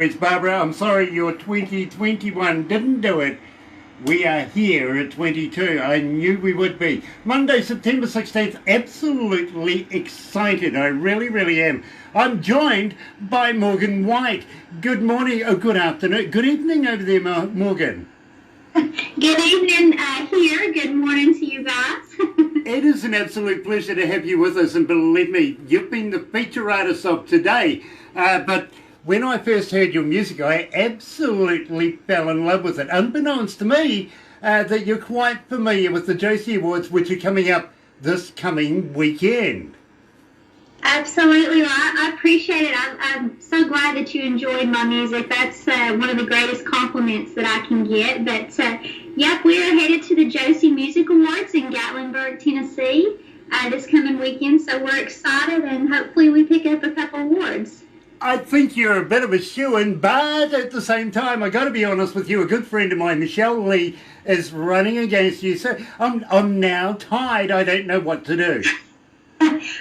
It's Barbara. I'm sorry your 2021 didn't do it. We are here at 22. I knew we would be. Monday, September 16th. Absolutely excited. I really, really am. I'm joined by Morgan White. Good morning, good afternoon, good evening over there, Morgan. Good evening here. Good morning to you guys. It is an absolute pleasure to have you with us, and believe me, you've been the feature artist of today. But when I first heard your music, I absolutely fell in love with it. Unbeknownst to me, that you're quite familiar with the Josie Awards, which are coming up this coming weekend. Absolutely right. I appreciate it. I'm so glad that you enjoyed my music. That's one of the greatest compliments that I can get. But, yep, we are headed to the Josie Music Awards in Gatlinburg, Tennessee this coming weekend. So we're excited, and hopefully we pick up a couple awards. I think you're a bit of a shoo-in, but at the same time, I got to be honest with you, a good friend of mine, Michelle Lee, is running against you. So I'm now tied. I don't know what to do.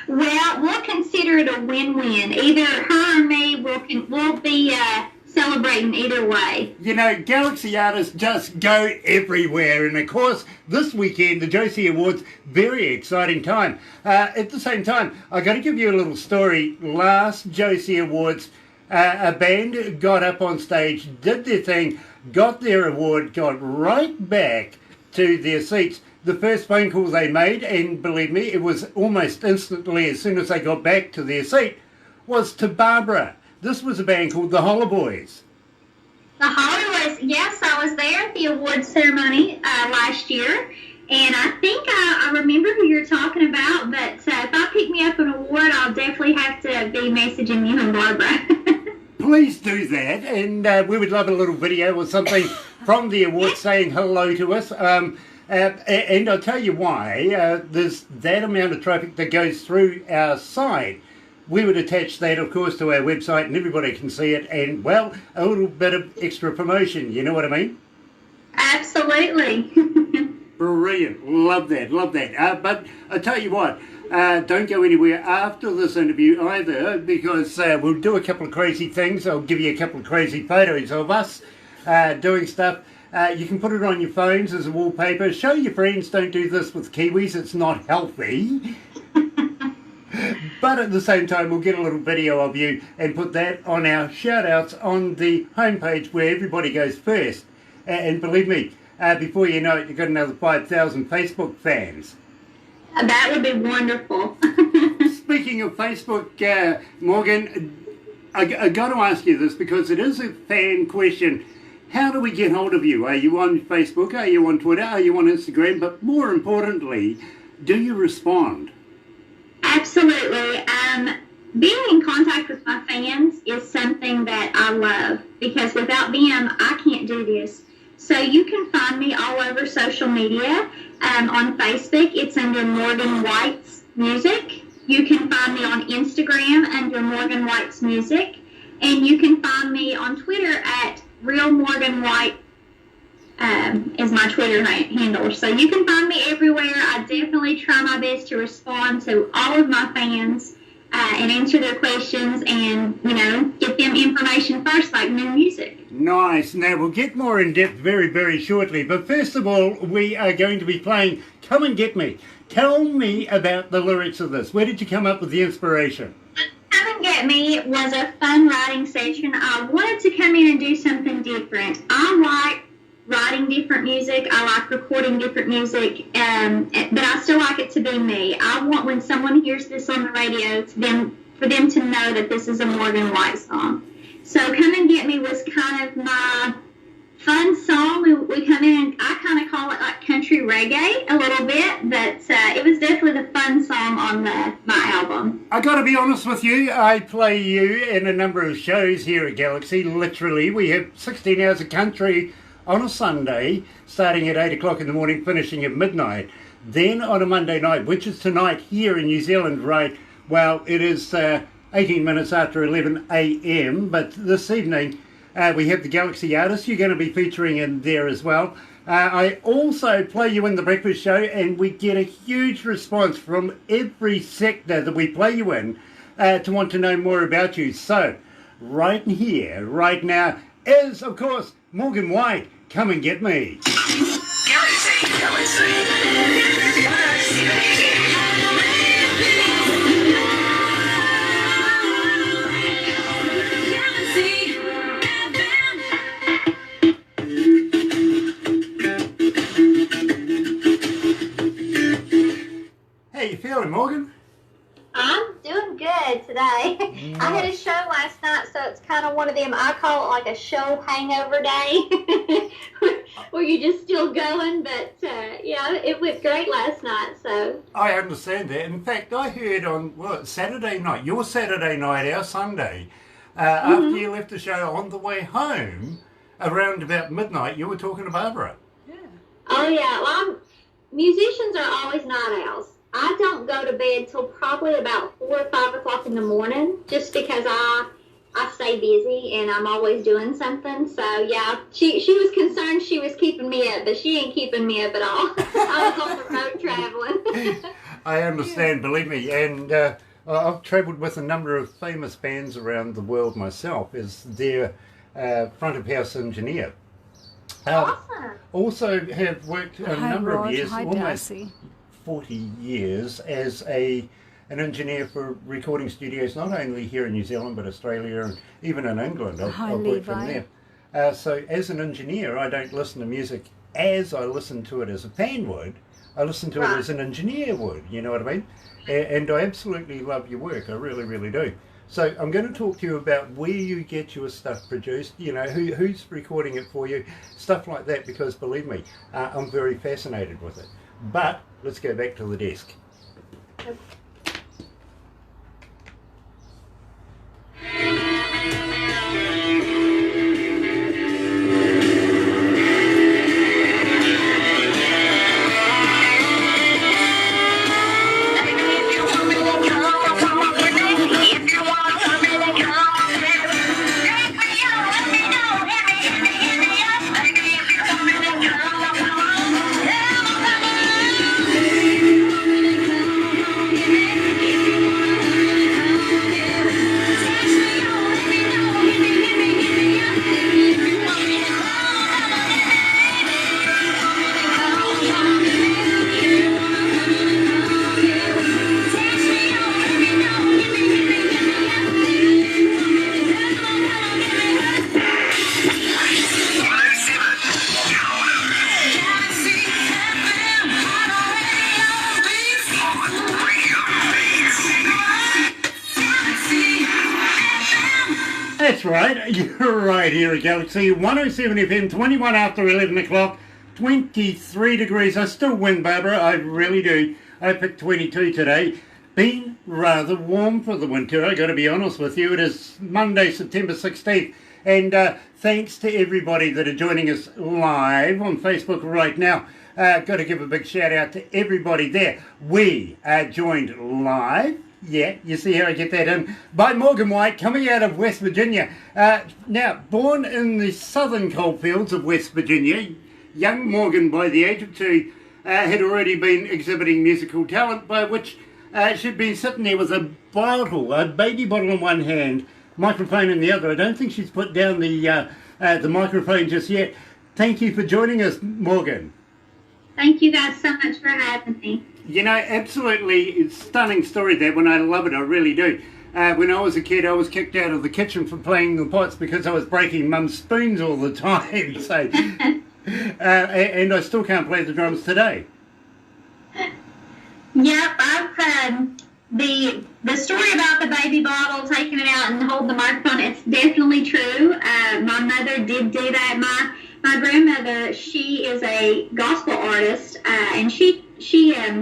Well, we'll consider it a win-win. Either her or me will be celebrating either way. You know, Galaxy artists just go everywhere. And, of course, this weekend, the Josie Awards, very exciting time. At the same time, I got to give you a little story. Last Josie Awards, a band got up on stage, did their thing, got their award, got right back to their seats. The first phone call they made, and believe me, it was almost instantly as soon as they got back to their seat, was to Barbara. This was a band called the Hollaboys. The Hollaboys, yes, I was there at the awards ceremony last year, and I think I remember who you're talking about, but if I pick me up an award, I'll definitely have to be messaging you and Barbara. Please do that, and we would love a little video or something from the awards saying hello to us. And I'll tell you why. There's that amount of traffic that goes through our site. We would attach that, of course, to our website, and everybody can see it. And, well, a little bit of extra promotion. You know what I mean? Absolutely. Brilliant. Love that. Love that. But I tell you what, don't go anywhere after this interview either, because we'll do a couple of crazy things. I'll give you a couple of crazy photos of us doing stuff. You can put it on your phones as a wallpaper. Show your friends. Don't do this with Kiwis. It's not healthy. But at the same time, we'll get a little video of you and put that on our shout-outs on the homepage where everybody goes first. And believe me, before you know it, you've got another 5,000 Facebook fans. That would be wonderful. Speaking of Facebook, Morgan, I got to ask you this because it is a fan question. How do we get hold of you? Are you on Facebook? Are you on Twitter? Are you on Instagram? But more importantly, do you respond? Absolutely. Being in contact with my fans is something that I love because without them, I can't do this. So you can find me all over social media. On Facebook, it's under Morgan White's Music. You can find me on Instagram under Morgan White's Music. And you can find me on Twitter at Real Morgan White is my Twitter handle. So you can find me everywhere. I definitely try my best to respond to all of my fans and answer their questions and, you know, get them information first, like new music. Nice. Now, we'll get more in depth very, very shortly. But first of all, we are going to be playing Come and Get Me. Tell me about the lyrics of this. Where did you come up with the inspiration? Come and Get Me was a fun writing session. I wanted to come in and do something different. I like writing different music. I like recording different music, but I still like it to be me. I want when someone hears this on the radio for them to know that this is a Morgan White song. So Come and Get Me was kind of my fun song. We come in and I kind of call it like country reggae a little bit, but it was definitely the fun song on my album. I got to be honest with you, I play you in a number of shows here at Galaxy. Literally, we have 16 hours of country on a Sunday, starting at 8 o'clock in the morning, finishing at midnight. Then on a Monday night, which is tonight here in New Zealand, right, well, it is 18 minutes after 11 a.m., but this evening we have the Galaxy artists. You're going to be featuring in there as well. I also play you in the breakfast show, and we get a huge response from every sector that we play you in to want to know more about you. So right here, right now, is, of course, Morgan White. Come and get me. Galaxy. How you feeling, Morgan? I'm doing good today. Nice. I had a show last night, so it's kind of one of them, I call it like a show hangover day, where you're just still going, but yeah, it went great last night, so. I understand that. In fact, I heard on, Saturday night, your Saturday night, our Sunday, after you left the show on the way home, around about midnight, you were talking to Barbara. Yeah. Oh yeah, well, musicians are always night owls. I don't go to bed till probably about 4 or 5 o'clock in the morning, just because I stay busy and I'm always doing something. So yeah, she was concerned she was keeping me up, but she ain't keeping me up at all. I was on the road traveling. I understand, believe me, and I've travelled with a number of famous bands around the world myself as their front of house engineer. Awesome. Also have worked a number of years, Hi, almost Darcy. 40 years, as an engineer for recording studios, not only here in New Zealand, but Australia and even in England. I've worked from there. So as an engineer, I don't listen to music as I listen to it as a fan would. I listen to it as an engineer would, you know what I mean? And I absolutely love your work, I really, really do. So I'm going to talk to you about where you get your stuff produced, you know, who's recording it for you, stuff like that, because believe me, I'm very fascinated with it. But let's go back to the desk. That's right, you're right here at Galaxy 107 FM, 21 after 11 o'clock, 23 degrees. I still win, Barbara, I really do. I picked 22 today. Been rather warm for the winter, I got to be honest with you. It is Monday, September 16th, and thanks to everybody that are joining us live on Facebook right now. Got to give a big shout out to everybody there. We are joined live. Yeah, you see how I get that in, by Morgan White, coming out of West Virginia. Now, born in the southern coalfields of West Virginia, young Morgan, by the age of 2, had already been exhibiting musical talent, by which she'd been sitting there with a baby bottle in one hand, microphone in the other. I don't think she's put down the microphone just yet. Thank you for joining us, Morgan. Thank you guys so much for having me. You know, absolutely stunning story, that one. I love it, I really do. When I was a kid, I was kicked out of the kitchen for playing the pots because I was breaking mum's spoons all the time. So, and I still can't play the drums today. Yep, I've the story about the baby bottle, taking it out and holding the microphone, it's definitely true. My mother did do that. My grandmother, she is a gospel artist, and she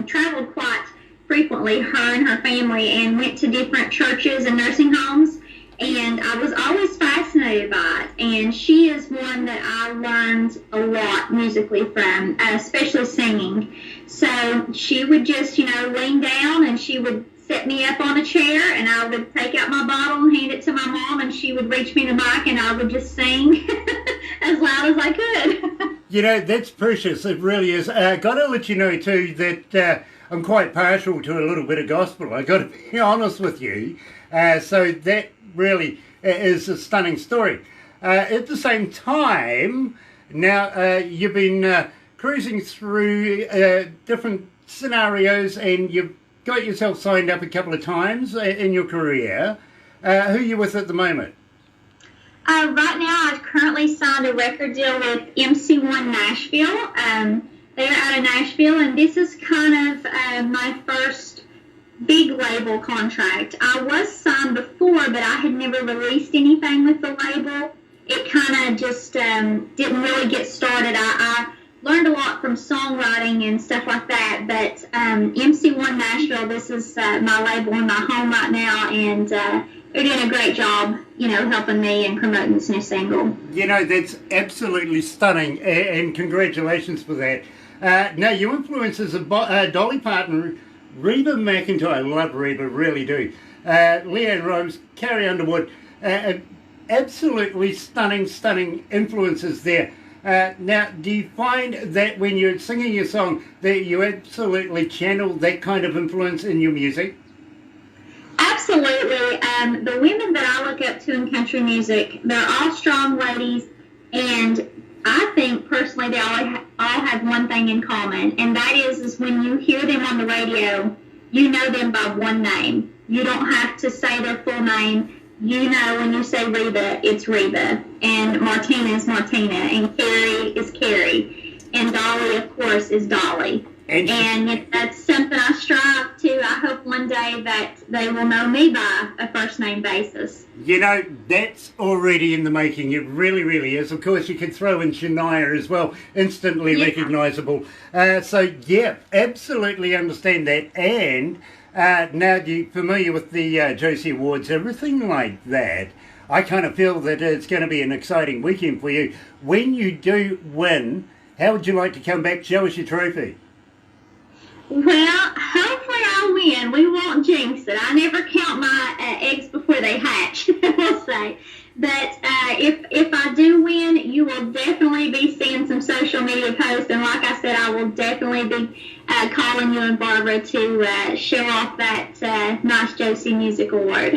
traveled quite frequently, her and her family, and went to different churches and nursing homes, and I was always fascinated by it. And she is one that I learned a lot musically from, especially singing. So she would just, lean down, and she would set me up on a chair, and I would take out my bottle and hand it to my mom, and she would reach me the mic, and I would just sing as loud as I could. You know, that's precious, it really is. Got to let you know too that I'm quite partial to a little bit of gospel, I got to be honest with you. So that really is a stunning story. At the same time, now you've been cruising through different scenarios, and you've got yourself signed up a couple of times in your career. Who are you with at the moment? Right now, I've currently signed a record deal with MC1 Nashville. They're out of Nashville, and this is kind of my first big label contract. I was signed before, but I had never released anything with the label. It kind of just didn't really get started. I learned a lot from songwriting and stuff like that, but MC1 Nashville, this is my label in my home right now, and they're doing a great job, helping me and promoting this new single. That's absolutely stunning, and congratulations for that. Now, your influences are Dolly Parton, Reba McEntire. I love Reba, really do. Leanne Rose, Carrie Underwood, absolutely stunning influences there. Now, do you find that when you're singing your song that you absolutely channel that kind of influence in your music? Absolutely. The women that I look up to in country music, they're all strong ladies, and I think personally they all have one thing in common, and that is when you hear them on the radio, you know them by one name. You don't have to say their full name. When you say Reba, it's Reba, and Martina is Martina, and Carrie is Carrie, and Dolly, of course, is Dolly. And that's something I strive to. I hope one day that they will know me by a first-name basis. That's already in the making. It really, really is. Of course, you could throw in Shania as well, instantly recognisable. So, yeah, absolutely understand that. And now, you're familiar with the Josie Awards, everything like that. I kind of feel that it's going to be an exciting weekend for you. When you do win, how would you like to come back? Show us your trophy. Well, hopefully I'll win. We won't jinx it. I never count my eggs before they hatch, we'll say. But if I do win, you will definitely be seeing some social media posts. And like I said, I will definitely be calling you and Barbara to show off that nice Josie Music Award.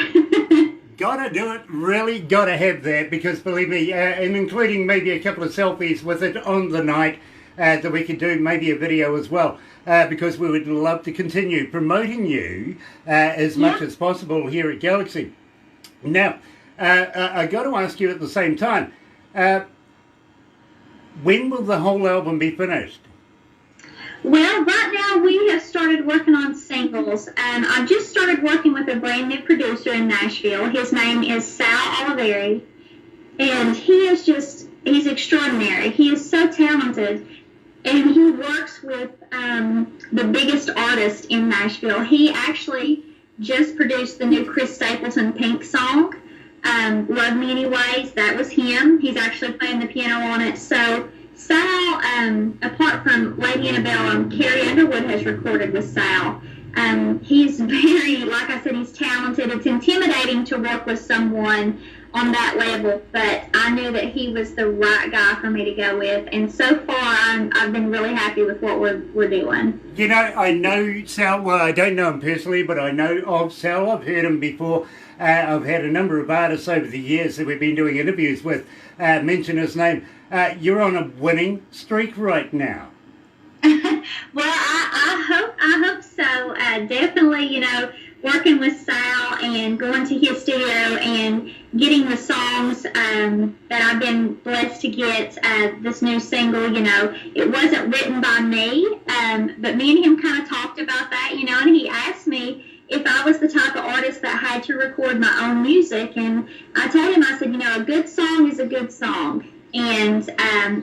Gotta do it, really gotta have that, because believe me, and including maybe a couple of selfies with it on the night, that we could do maybe a video as well, because we would love to continue promoting you as much as possible here at Galaxy. Now, I got to ask you at the same time, when will the whole album be finished? Well, right now we have started working on singles. I just started working with a brand new producer in Nashville. His name is Sal Oliveri, and he's extraordinary. He is so talented, and he works with the biggest artists in Nashville. He actually just produced the new Chris Stapleton Pink song, Love Me Anyways. That was him. He's actually playing the piano on it. So Sal, apart from Lady Annabelle, Carrie Underwood has recorded with Sal. He's very, like I said, he's talented. It's intimidating to work with someone on that level, but I knew that he was the right guy for me to go with, and so far I've been really happy with what we're doing. I know Sal. Well, I don't know him personally, but I know of Sal. I've heard him before. I've had a number of artists over the years that we've been doing interviews with mention his name. You're on a winning streak right now. Well, I hope so. Definitely, working with Sal and going to his studio and getting the songs that I've been blessed to get, this new single, it wasn't written by me, but me and him kind of talked about that, and he asked me if I was the type of artist that had to record my own music, and I told him, I said, a good song is a good song. And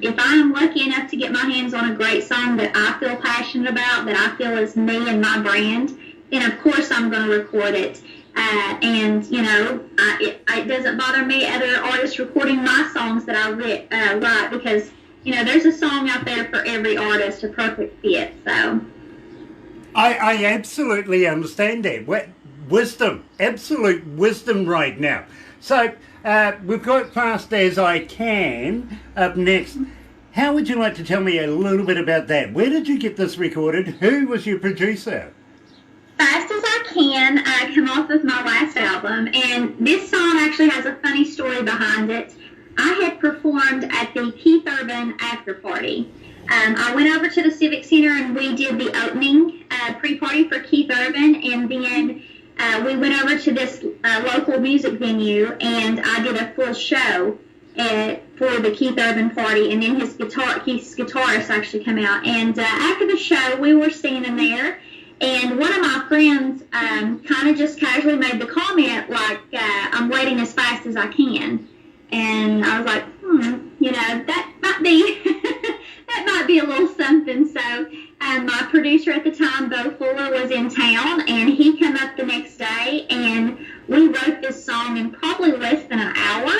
if I'm lucky enough to get my hands on a great song that I feel passionate about, that I feel is me and my brand, then of course I'm going to record it. And it doesn't bother me other artists recording my songs that I write, because there's a song out there for every artist, a perfect fit. So I absolutely understand that. Wisdom, absolute wisdom right now. So we've got Fast As I Can up next. How would you like to tell me a little bit about that? Where did you get this recorded? Who was your producer? Fast As I Can Again come off of my last album, and this song actually has a funny story behind it. I had performed at the Keith Urban after party. I went over to the Civic Center and we did the opening pre-party for Keith Urban, and then we went over to this local music venue and I did a full show for the Keith Urban party, and then his guitarist actually came out, and after the show we were standing there, and one of my friends kind of just casually made the comment like, I'm waiting as fast as I can, and I was like, that might be that might be a little something. So my producer at the time, Bo Fuller, was in town, and he came up the next day, and we wrote this song in probably less than an hour.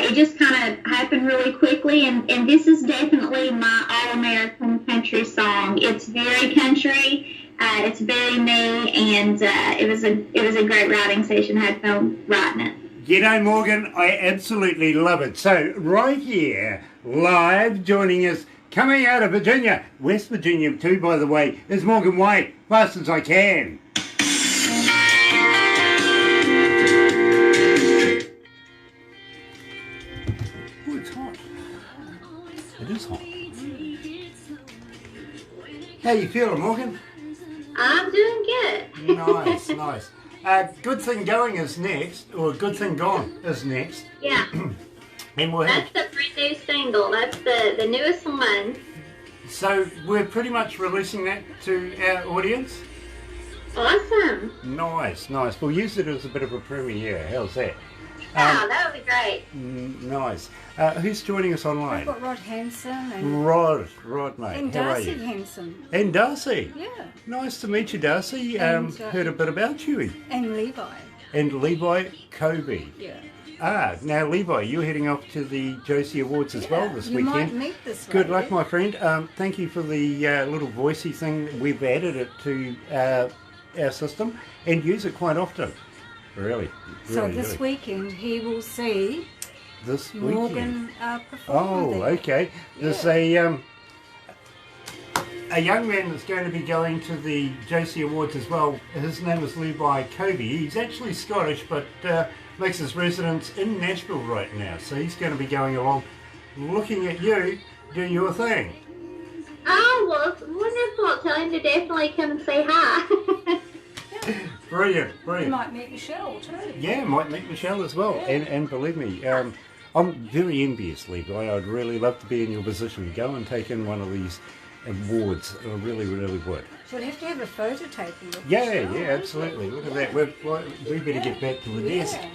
It just kind of happened really quickly, and this is definitely my all-American country song. It's very country, it's very me, and it was a great writing session. I had fun writing it. G'day Morgan, I absolutely love it. So right here, live, joining us, coming out of Virginia, West Virginia too, by the way, is Morgan White, Fast As I Can. Oh, it's hot. It is hot. How you feeling, Morgan? I'm doing good. Nice, nice. Good Thing Going is next, or Good Thing Gone is next. Yeah. And we'll have, that's the brand new single. That's the newest one. so we're pretty much releasing that to our audience. Awesome. Nice, nice. We'll use it as a bit of a premiere. How's that? That would be great. Nice. Who's joining us online? I've got Rod Hanson and, Rod, mate. and How are Darcy you? Hanson. And Darcy. Yeah. Nice to meet you, Darcy. And, Heard a bit about you. And Levi. And Levi Kobe. Yeah. Now Levi, you're heading off to the Josie Awards as well this you weekend. might meet this Good lady. luck, my friend. Thank you for the little voicey thing. We've added it to our system and use it quite often. Really. So really, this really. weekend he will see This weekend. Morgan perform Oh, there. okay. There's a young man that's going to be going to the Josie Awards as well. His name is Levi Kobe. He's actually Scottish, but makes his residence in Nashville right now. So he's going to be going along, looking at you, do your thing. Oh, well, it's wonderful. I'll tell him to definitely come and say hi. Brilliant, You brilliant. might meet Michelle too. Yeah, might meet Michelle as well. Yeah. And believe me, I'm very envious, Levi. I'd really love to be in your position. Go and take in one of these awards. I really, really would. She'll have to have a photo taken with Yeah, Michelle, yeah, absolutely. Look at that. We better get back to the desk. Yeah.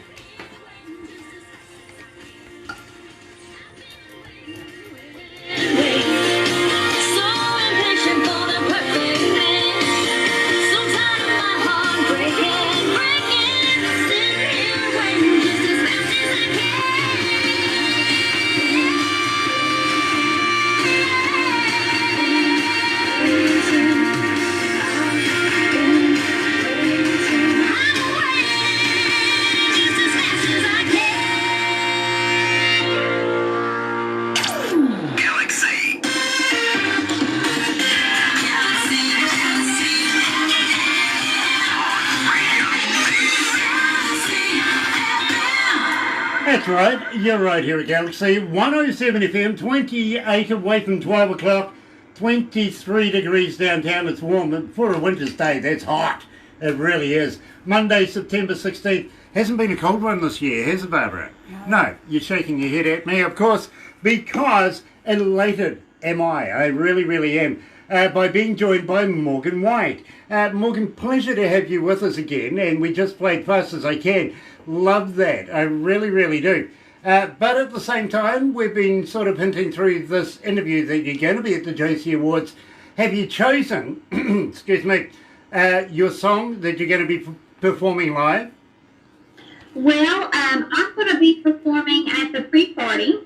That's right, you're right here at Galaxy 107 FM, 28 away from 12 o'clock, 23 degrees downtown. It's warm, but for a winter's day, that's hot. It really is. Monday, September 16th. Hasn't been a cold one this year, has it, Barbara? No, you're shaking your head at me, of course, because elated am I really, really am, by being joined by Morgan White. Morgan, pleasure to have you with us again, and we just played Fast As I Can. Love that. I really, really do. But at the same time, we've been sort of hinting through this interview that you're going to be at the Josie Awards. Have you chosen, excuse me, your song that you're going to be performing live? Well, I'm going to be performing at the pre-party,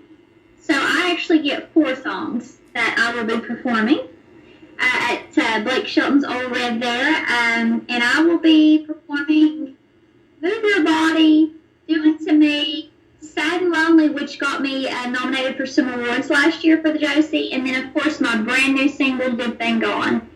so I actually get 4 songs that I will be performing at Blake Shelton's Old Red there, and I will be performing Move Your Body, Doing To Me, Sad and Lonely, which got me nominated for some awards last year for the Josie, and then, of course, my brand new single, Good Thing Gone.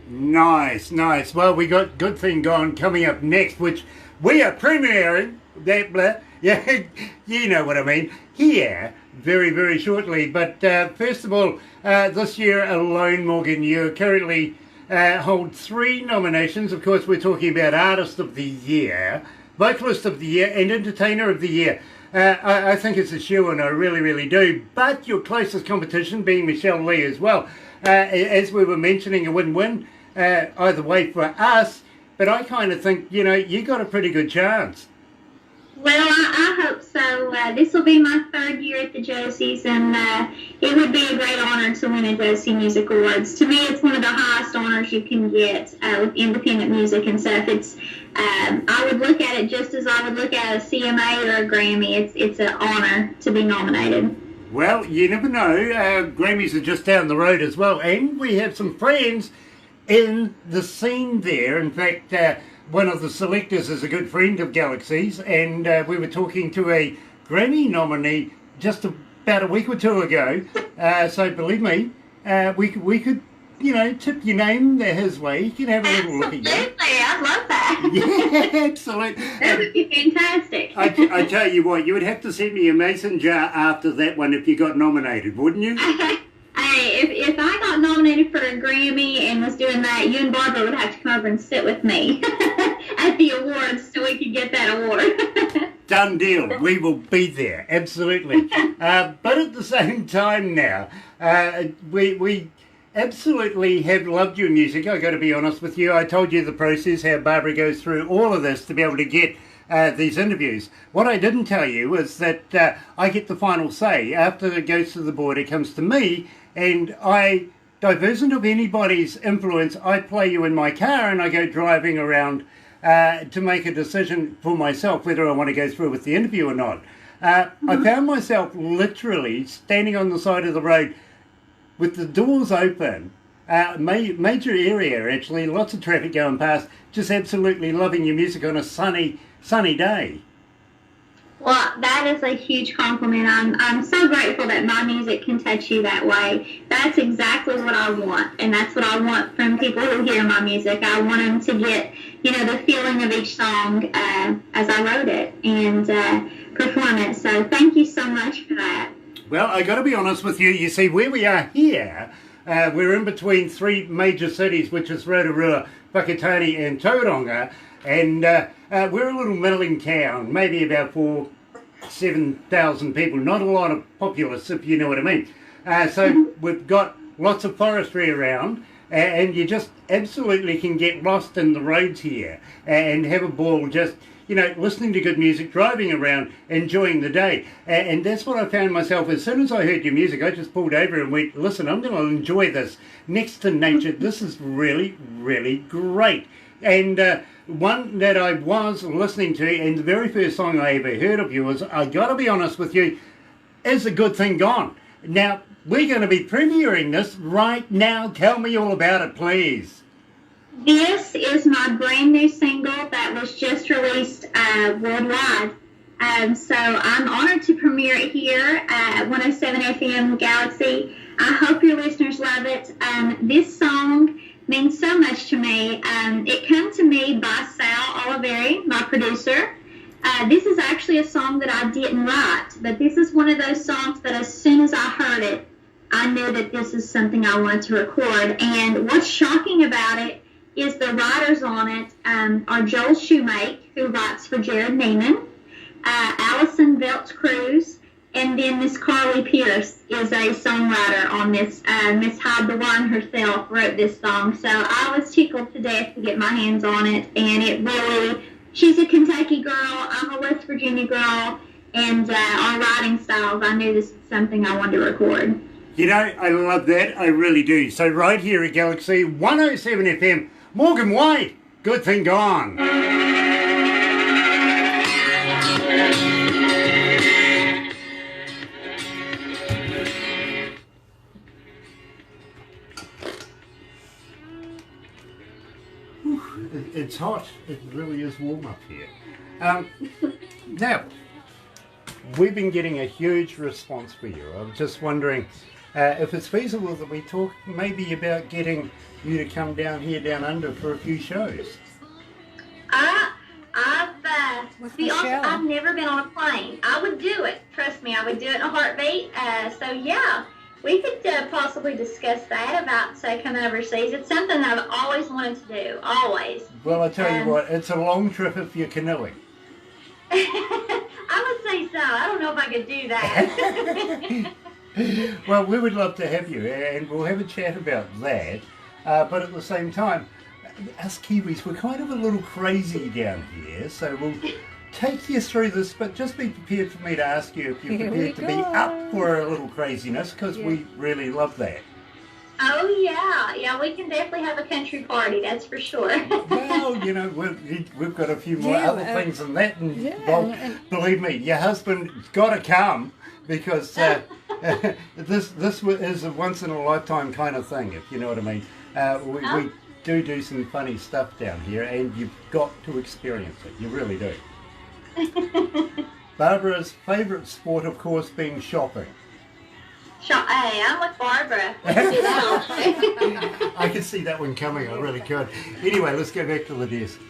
Nice, nice. Well, we got Good Thing Gone coming up next, which we are premiering, that blah, yeah, you know what I mean, here very, very shortly. But first of all, this year alone, Morgan, you currently hold 3 nominations. Of course, we're talking about Artist of the Year, Vocalist of the Year, and Entertainer of the Year. I think it's a shoe-in, I really, really do. But your closest competition being Michelle Lee as well. As we were mentioning, a win-win either way for us. But I kind of think, you know, you got a pretty good chance. Well, I hope so. This will be my 3rd year at the Josies, and it would be a great honor to win a Josie Music Awards. To me, it's one of the highest honors you can get with independent music and stuff. I would look at it just as I would look at a CMA or a Grammy. It's an honor to be nominated. Well, you never know. Grammys are just down the road as well, and we have some friends in the scene there. In fact, one of the selectors is a good friend of Galaxy's, and we were talking to a Grammy nominee just about a week or 2 ago. So believe me, we could, you know, tip your name his way. You can have a little look at you. Absolutely, I'd love that. Yeah, absolutely. That would be fantastic. I tell you what, you would have to send me a mason jar after that one if you got nominated, wouldn't you? Hey, if I got nominated for a Grammy and was doing that, you and Barbara would have to come over and sit with me at the awards so we could get that award. Done deal. We will be there. Absolutely. But at the same time now, we absolutely have loved your music. I got to be honest with you. I told you the process, how Barbara goes through all of this to be able to get these interviews. What I didn't tell you is that I get the final say. After it goes to the board, it comes to me, and I, divergent of anybody's influence, I play you in my car and I go driving around to make a decision for myself whether I want to go through with the interview or not. I found myself literally standing on the side of the road with the doors open, major area actually, lots of traffic going past, just absolutely loving your music on a sunny day. Well, that is a huge compliment. I'm so grateful that my music can touch you that way. That's exactly what I want, and that's what I want from people who hear my music. I want them to get, you know, the feeling of each song as I wrote it and perform it. So thank you so much for that. Well, I got to be honest with you. You see, where we are here, we're in between 3 major cities, which is Rotorua, Whakatane and Tauranga, and we're a little middling town, maybe about 7,000 people, not a lot of populace, if you know what I mean. So we've got lots of forestry around, and you just absolutely can get lost in the roads here and have a ball just, you know, listening to good music, driving around, enjoying the day. And that's what I found myself. As soon as I heard your music, I just pulled over and went, listen, I'm going to enjoy this. Next to nature, this is really, really great. And one that I was listening to, and the very first song I ever heard of yours, I got to be honest with you, is A Good Thing Gone. Now, we're going to be premiering this right now. Tell me all about it, please. This is my brand new single that was just released worldwide. So I'm honored to premiere it here at 107 FM Galaxy. I hope your listeners love it. This song means so much to me. It came to me by Sal Oliveri, my producer. This is actually a song that I didn't write, but this is one of those songs that as soon as I heard it, I knew that this is something I wanted to record. And what's shocking about it is the writers on it are Joel Shoemake, who writes for Jared Neiman, Allison Veltz Cruz, and then Miss Carly Pierce is a songwriter on this. Miss Hyde the One herself wrote this song, so I was tickled to death to get my hands on it, and it really, she's a Kentucky girl, I'm a West Virginia girl, and our writing styles, I knew this was something I wanted to record. You know, I love that, I really do. So right here at Galaxy 107 FM, Morgan White, Good Thing Gone. It's hot. It really is warm up here. Now, we've been getting a huge response for you. I'm just wondering, if it's feasible that we talk maybe about getting you to come down here, down under, for a few shows. With To be honest, Michelle. I've never been on a plane. I would do it. Trust me, I would do it in a heartbeat. So yeah, we could possibly discuss that about, say, coming overseas. It's something that I've always wanted to do. Always. Well, I tell you what, it's a long trip if you're canoeing. I would say so. I don't know if I could do that. Well, we would love to have you, and we'll have a chat about that. But at the same time, us Kiwis, we're kind of a little crazy down here, so we'll take you through this, but just be prepared for me to ask you if you're Here prepared we to be go. up for a little craziness, because we really love that. Oh yeah, we can definitely have a country party. That's for sure. Well, you know, we've got a few more Yeah, other things than that, and yeah, well, and- believe me, your husband's got to come, because this is a once in a lifetime kind of thing, if you know what I mean. We do some funny stuff down here, and you've got to experience it. You really do. Barbara's favourite sport, of course, being shopping. Hey, I'm with Barbara. Let's do that. I could see that one coming, I really could. Anyway, let's go back to the desk.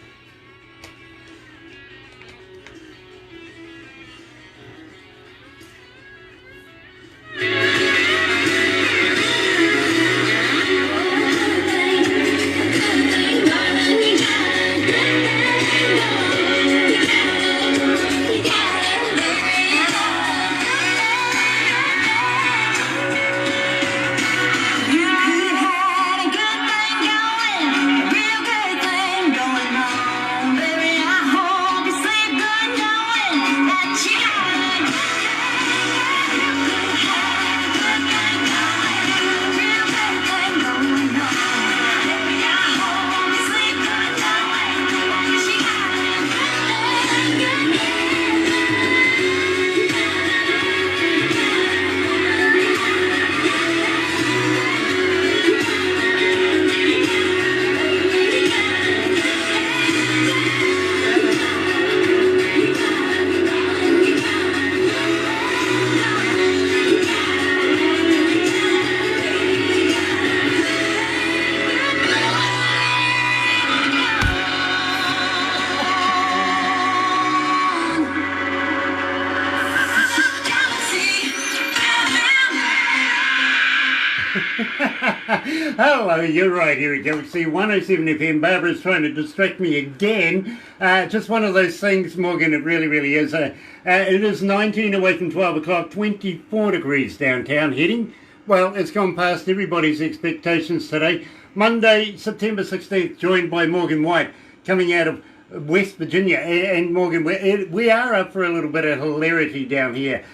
Hello, you're right here at galaxy107 FM. Barbara's trying to distract me again. Just one of those things, Morgan, it really is. It is 19 away from 12 o'clock, 24 degrees downtown heading. Well, it's gone past everybody's expectations today. Monday, September 16th, joined by Morgan White, coming out of West Virginia. And Morgan, we are up for a little bit of hilarity down here.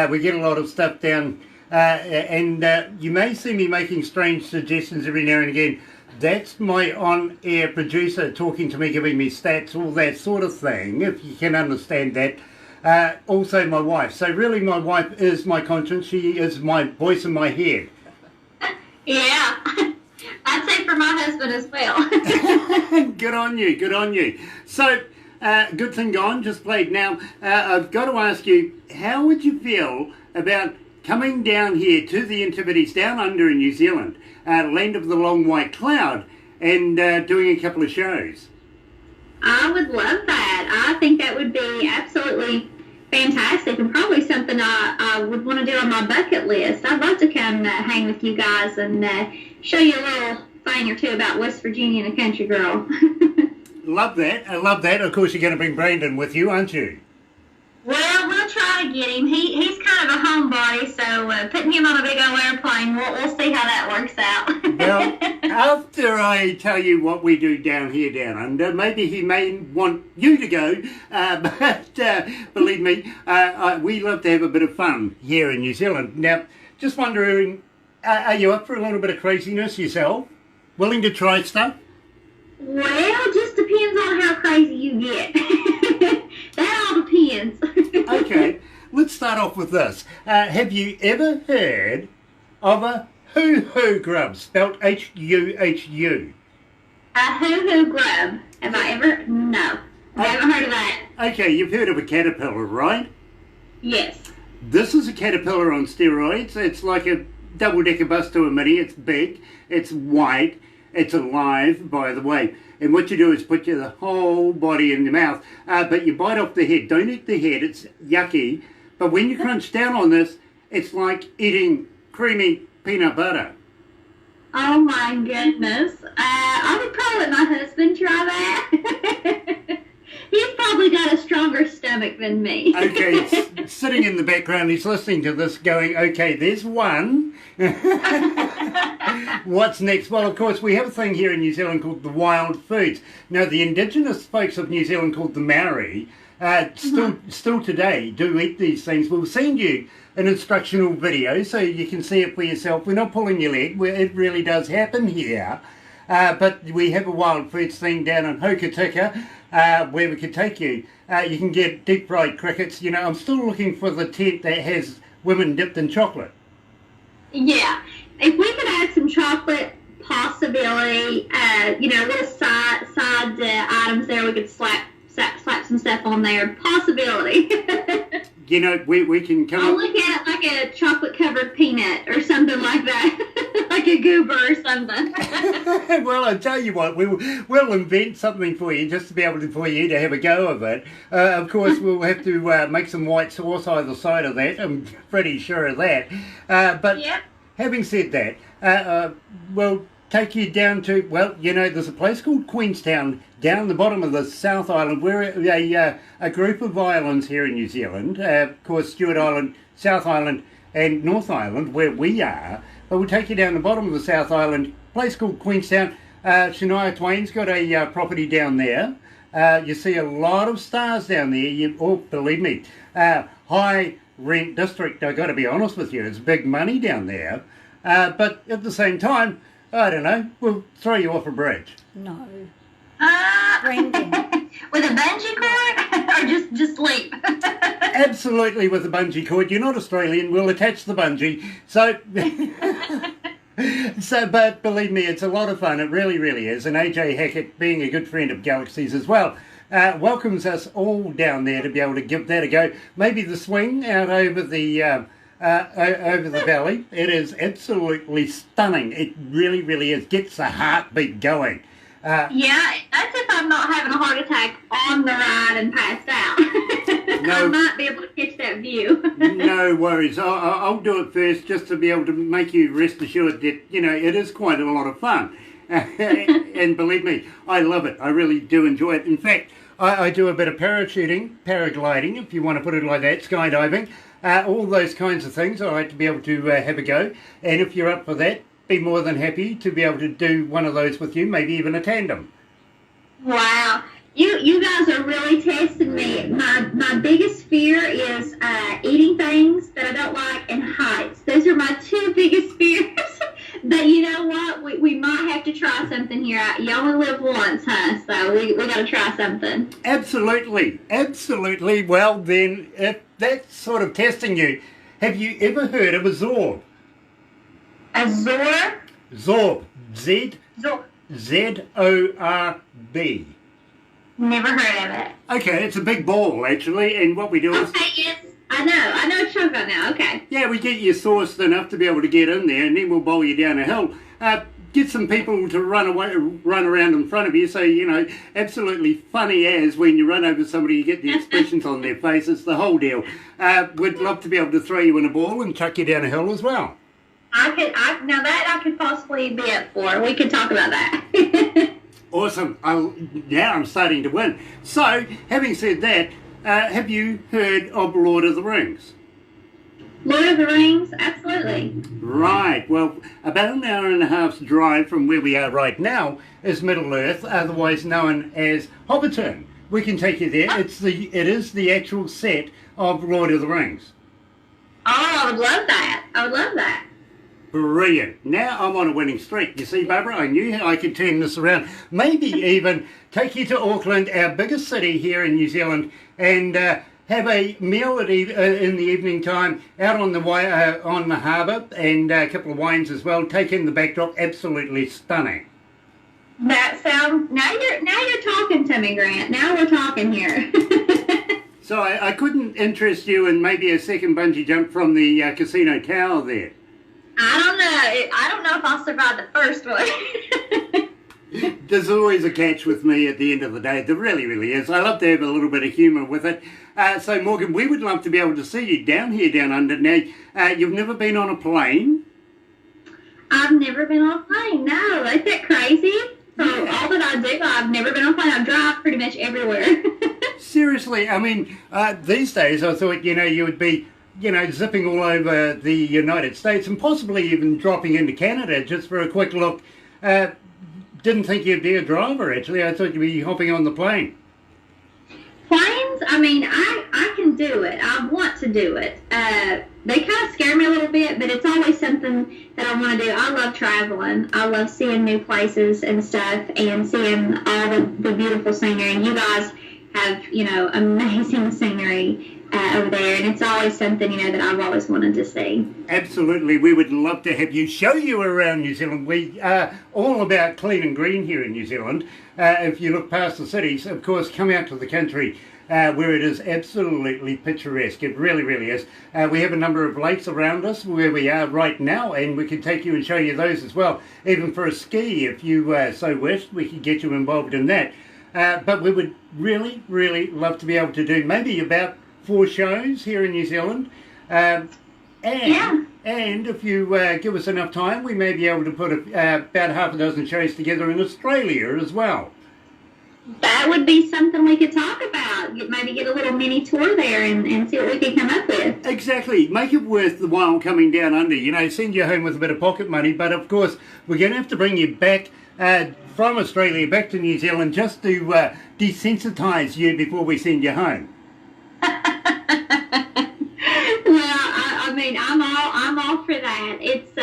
We get a lot of stuff down. And you may see me making strange suggestions every now and again. That's my on-air producer talking to me, giving me stats, all that sort of thing, if you can understand that. Also my wife. So really my wife is my conscience. She is my voice in my head. Yeah, I'd say for my husband as well. Good on you. So, good thing gone, just played. Now, I've got to ask you, how would you feel about coming down here to the Antipodes, down under in New Zealand, land of the long white cloud, and doing a couple of shows? I would love that. I think that would be absolutely fantastic and probably something I would want to do on my bucket list. I'd love to come hang with you guys and show you a little thing or two about West Virginia and a country girl. Love that. I love that. Of course, you're going to bring Brandon with you, aren't you? Well, we'll try to get him. He's kind of a homebody, so putting him on a big old airplane, we'll see how that works out. Well, after I tell you what we do down here, down under, maybe he may want you to go, but believe me, we love to have a bit of fun here in New Zealand. Now, just wondering, are you up for a little bit of craziness yourself? Willing to try stuff? Well, just depends on how crazy you get. That all depends. Okay, let's start off with this. Have you ever heard of a hoo-hoo grub, spelt H-U-H-U? A hoo-hoo grub. Have I ever? No. I haven't heard of that. Okay, you've heard of a caterpillar, right? Yes. This is a caterpillar on steroids. It's like a double-decker bus to a mini. It's big, it's white, it's alive, by the way. And what you do is put the whole body in your mouth, but you bite off the head. Don't eat the head, it's yucky. But when you crunch down on this, it's like eating creamy peanut butter. Oh my goodness. I would probably let my husband try that. He's probably got a stronger stomach than me. Okay, sitting in the background, he's listening to this going, okay, there's one. What's next? Well, of course, we have a thing here in New Zealand called the wild foods. Now, the indigenous folks of New Zealand called the Maori still today do eat these things. We'll send you an instructional video so you can see it for yourself. We're not pulling your leg. It really does happen here. But we have a wild foods thing down in Hokitika where we could take you. You can get deep fried crickets. You know, I'm still looking for the tent that has women dipped in chocolate. Yeah. If we could add some chocolate, possibility, little side items there, we could slap some stuff on there. Possibility. You know, we can come I'll up... look at it like a chocolate-covered peanut or something like that. Like a goober or something. Well, I tell you what, we'll invent something for you just to be able for you to have a go of it. Of course, we'll have to make some white sauce either side of that. I'm pretty sure of that. But Yep. having said that, we'll take you down to, well, you know, there's a place called Queenstown down the bottom of the South Island. We're a group of islands here in New Zealand. Of course, Stewart Island, South Island and North Island, where we are. But we'll take you down the bottom of the South Island, a place called Queenstown. Shania Twain's got a property down there. You see a lot of stars down there. Believe me, high rent district, I've got to be honest with you. It's big money down there. But at the same time, I don't know, we'll throw you off a bridge. No. Brendan. With a bungee cord? Or just leap? Absolutely with a bungee cord. You're not Australian, we'll attach the bungee. But believe me, it's a lot of fun. It really, really is. And AJ Hackett, being a good friend of Galaxies as well, welcomes us all down there to be able to give that a go. Maybe the swing out over the valley. It is absolutely stunning. It really, really is. Gets the heartbeat going. Yeah, that's if I'm not having a heart attack on the ride and passed out. No. I might be able to catch that view. No worries. I'll do it first just to be able to make you rest assured that, you know, it is quite a lot of fun. And believe me, I love it. I really do enjoy it. In fact, I do a bit of parachuting, paragliding, if you want to put it like that, skydiving, all those kinds of things. I like to be able to have a go. And if you're up for that, be more than happy to be able to do one of those with you, maybe even a tandem. Wow. You guys are really testing me. My biggest fear is eating things that I don't like and heights. Those are my two biggest fears. But you know what? We might have to try something here. You only live once, huh? So we got to try something. Absolutely. Absolutely. Well, then, if that's sort of testing you, have you ever heard of a Zorb? A Zorb? Zorb. Zorb. Z-O-R-B. Never heard of it. Okay, it's a big ball, actually, and what we do is... Okay, yes. I know what you're talking about now. Okay. Yeah, we get you sauced enough to be able to get in there, and then we'll bowl you down a hill. Get some people to run around in front of you, so, you know, absolutely funny as when you run over somebody, you get the expressions on their faces, the whole deal. We'd love to be able to throw you in a ball and chuck you down a hill as well. Now that I could possibly be up for. We could talk about that. Awesome. Now I'm starting to win. So, having said that, have you heard of Lord of the Rings? Lord of the Rings? Absolutely. Right. Well, about an hour and a half's drive from where we are right now is Middle-earth, otherwise known as Hobbiton. We can take you there. It is the actual set of Lord of the Rings. Oh, I would love that. I would love that. Brilliant. Now I'm on a winning streak. You see, Barbara, I knew I could turn this around. Maybe even take you to Auckland, our biggest city here in New Zealand, and have a meal in the evening time out on the harbour, and a couple of wines as well. Take in the backdrop. Absolutely stunning. That sounds... Now you're talking to me, Grant. Now we're talking here. So I couldn't interest you in maybe a second bungee jump from the casino tower there? I don't know. I don't know if I'll survive the first one. There's always a catch with me at the end of the day. There really, really is. I love to have a little bit of humour with it. So, Morgan, we would love to be able to see you down here, down under. Now, you've never been on a plane? I've never been on a plane. No, isn't that crazy? So all that I do, I've never been on a plane. I drive pretty much everywhere. Seriously, I mean, these days I thought, you would be, zipping all over the United States and possibly even dropping into Canada just for a quick look. Didn't think you'd be a driver, actually. I thought you'd be hopping on the plane. Planes, I mean, I can do it. I want to do it. They kind of scare me a little bit, but it's always something that I want to do. I love traveling. I love seeing new places and stuff and seeing all the beautiful scenery. And you guys have, amazing scenery over there, and it's always something, that I've always wanted to see. Absolutely. We would love to have you, show you around New Zealand. We are all about clean and green here in New Zealand. If you look past the cities, of course, come out to the country where it is absolutely picturesque. It really, really is. We have a number of lakes around us where we are right now, and we can take you and show you those as well. Even for a ski, if you so wished, we could get you involved in that. But we would really, really love to be able to do maybe about 4 shows here in New Zealand. And if you give us enough time, we may be able to put about half a dozen shows together in Australia as well. That would be something we could talk about. Maybe get a little mini tour there and see what we can come up with. Exactly. Make it worth the while coming down under. Send you home with a bit of pocket money. But, of course, we're going to have to bring you back from Australia back to New Zealand just to desensitise you before we send you home. I'm all for that. It's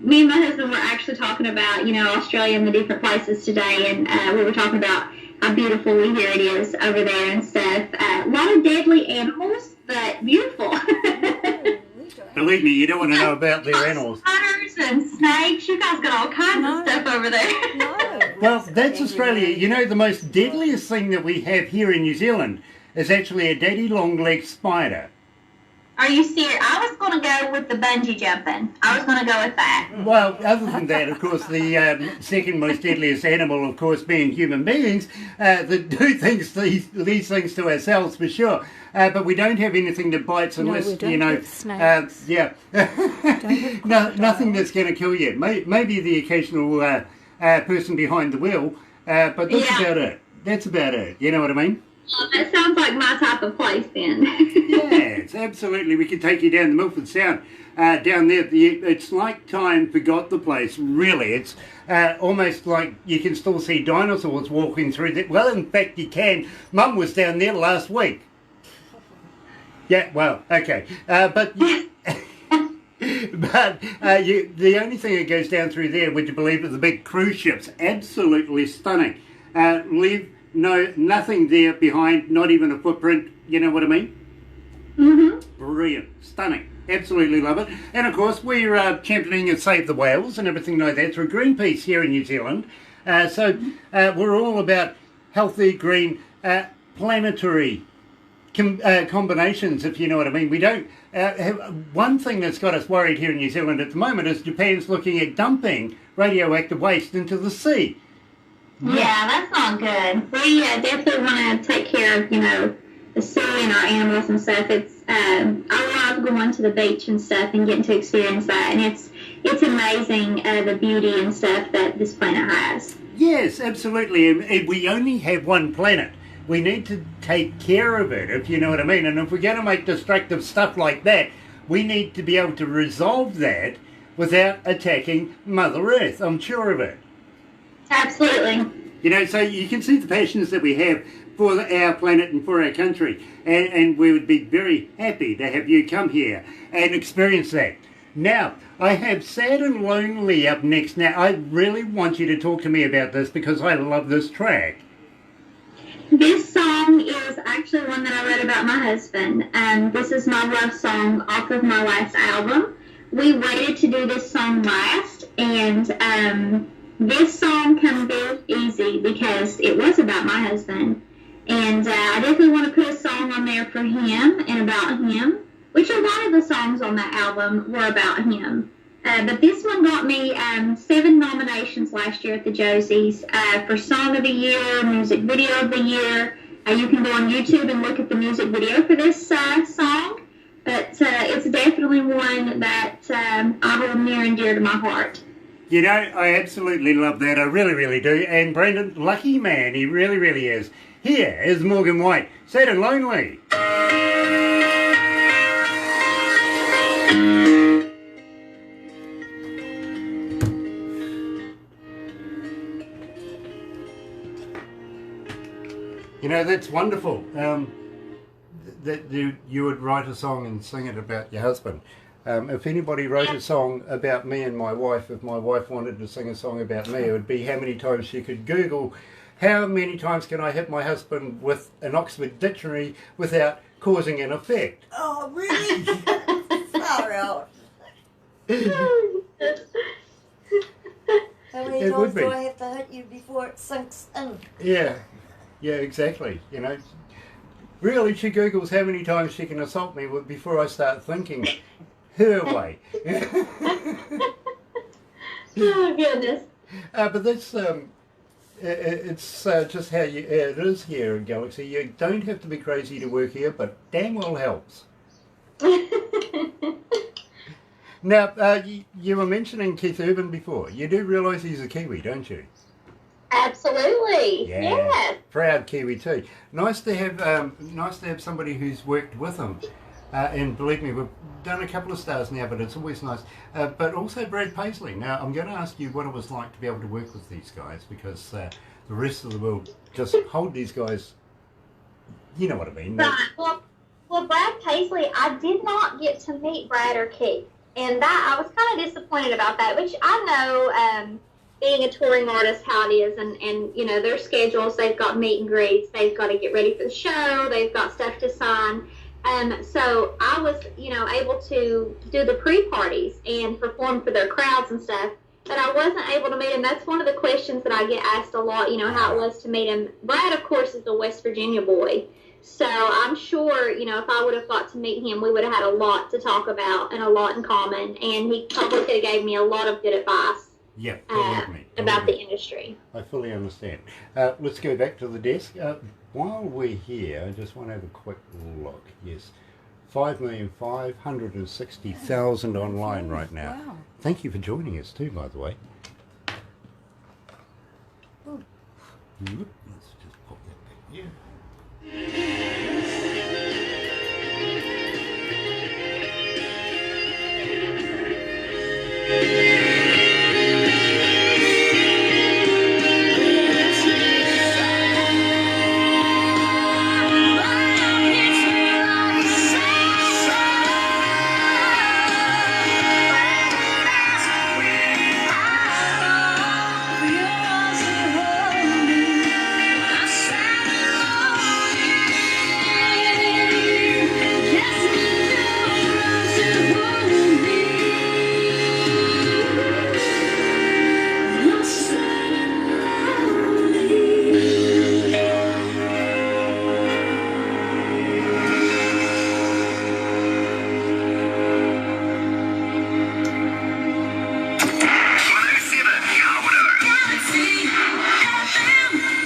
me and my husband were actually talking about Australia and the different places today, and we were talking about how beautiful we hear it is over there and stuff. A lot of deadly animals, but beautiful. Believe me, you don't want to know about their animals. Spiders and snakes. You guys got all kinds of stuff over there. No. Well, that's Australia. The most deadliest thing that we have here in New Zealand is actually a daddy long-legged spider. Are you serious? I was going to go with the bungee jumping. I was going to go with that. Well, other than that, of course, the second most deadliest animal, of course, being human beings, that do these things to ourselves for sure. But we don't have anything that bites unless, we don't have snakes. Nothing that's going to kill you. Maybe the occasional person behind the wheel, but that's about it. That's about it. You know what I mean? Well, that sounds like my type of place then. Yes, absolutely. We could take you down the Milford Sound. Down there, it's like time forgot the place, really. It's almost like you can still see dinosaurs walking through there. Well, in fact, you can. Mum was down there last week. Yeah, well, okay. But the only thing that goes down through there, would you believe, is the big cruise ships. Absolutely stunning. Leave nothing there behind, not even a footprint. You know what I mean? Mm-hmm. Brilliant. Stunning. Absolutely love it. And of course, we're championing and Save the Whales and everything like that through Greenpeace here in New Zealand. So we're all about healthy, green, planetary combinations, if you know what I mean. We don't have, one thing that's got us worried here in New Zealand at the moment is Japan's looking at dumping radioactive waste into the sea. Yeah, that's not good. We definitely want to take care of, the sea and our animals and stuff. It's I love going to the beach and stuff and getting to experience that, and it's amazing the beauty and stuff that this planet has. Yes, absolutely. And we only have one planet. We need to take care of it, if you know what I mean. And if we're going to make destructive stuff like that, we need to be able to resolve that without attacking Mother Earth. I'm sure of it. Absolutely. So you can see the passions that we have for our planet and for our country. And we would be very happy to have you come here and experience that. Now, I have Sad and Lonely up next. Now, I really want you to talk to me about this because I love this track. This song is actually one that I wrote about my husband. This is my love song off of my last album. We waited to do this song last, and this song can be easy because it was about my husband. And I definitely want to put a song on there for him and about him, which a lot of the songs on that album were about him. But this one got me 7 nominations last year at the Josies for Song of the Year, Music Video of the Year. You can go on YouTube and look at the music video for this song. But it's definitely one that I hold near and dear to my heart. You know, I absolutely love that. I really, really do. And Brendan, lucky man, he really, really is. Here is Morgan White, Sad and Lonely. You know, that's wonderful. That you would write a song and sing it about your husband. If anybody wrote a song about me and my wife, if my wife wanted to sing a song about me, it would be how many times she could Google, how many times can I hit my husband with an Oxford dictionary without causing an effect? Oh, really? Far out. How many It would times be. do I have to hit you before it sinks in? Yeah, exactly. You know, really, she Googles how many times she can assault me before I start thinking her way. Oh, goodness. But that's it's just how it is here in Galaxy. You don't have to be crazy to work here, but damn well helps. Now, you were mentioning Keith Urban before. You do realise he's a Kiwi, don't you? Absolutely. Yeah. Yes. Proud Kiwi too. Nice to have somebody who's worked with him. And believe me, we've done a couple of stars now, but it's always nice. But also Brad Paisley. Now, I'm going to ask you what it was like to be able to work with these guys, because the rest of the world just hold these guys, you know what I mean. Right. Well, Brad Paisley, I did not get to meet Brad or Keith. And that I was kind of disappointed about that, which I know being a touring artist how it is, and you know, their schedules, they've got meet and greets, they've got to get ready for the show, they've got stuff to sign. So I was, you know, able to do the pre-parties and perform for their crowds and stuff, but I wasn't able to meet him. That's one of the questions that I get asked a lot, you know, how it was to meet him. Brad, of course, is a West Virginia boy, so I'm sure, you know, if I would have got to meet him, we would have had a lot to talk about and a lot in common, and he probably could have gave me a lot of good advice. Yeah, believe me. About the industry. I fully understand. Let's go back to the desk. While we're here, I just want to have a quick look. Yes, 5,560,000 online right now. Wow. Thank you for joining us too, by the way. Ooh. Let's just pop that back here.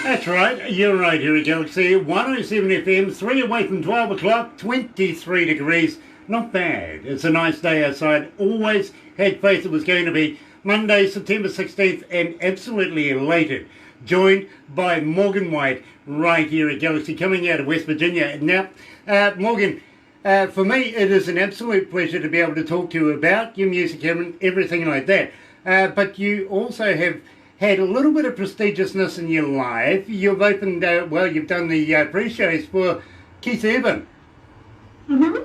That's right, you're right here at Galaxy 107 FM, 3 away from 12 o'clock, 23 degrees. Not bad. It's a nice day outside. Always had faith it was going to be Monday, September 16th, and absolutely elated. Joined by Morgan White right here at Galaxy, coming out of West Virginia. Now, Morgan, for me, it is an absolute pleasure to be able to talk to you about your music and everything like that. But you also have had a little bit of prestigiousness in your life. You've opened, you've done the pre-shows for Keith Urban. Mm-hmm.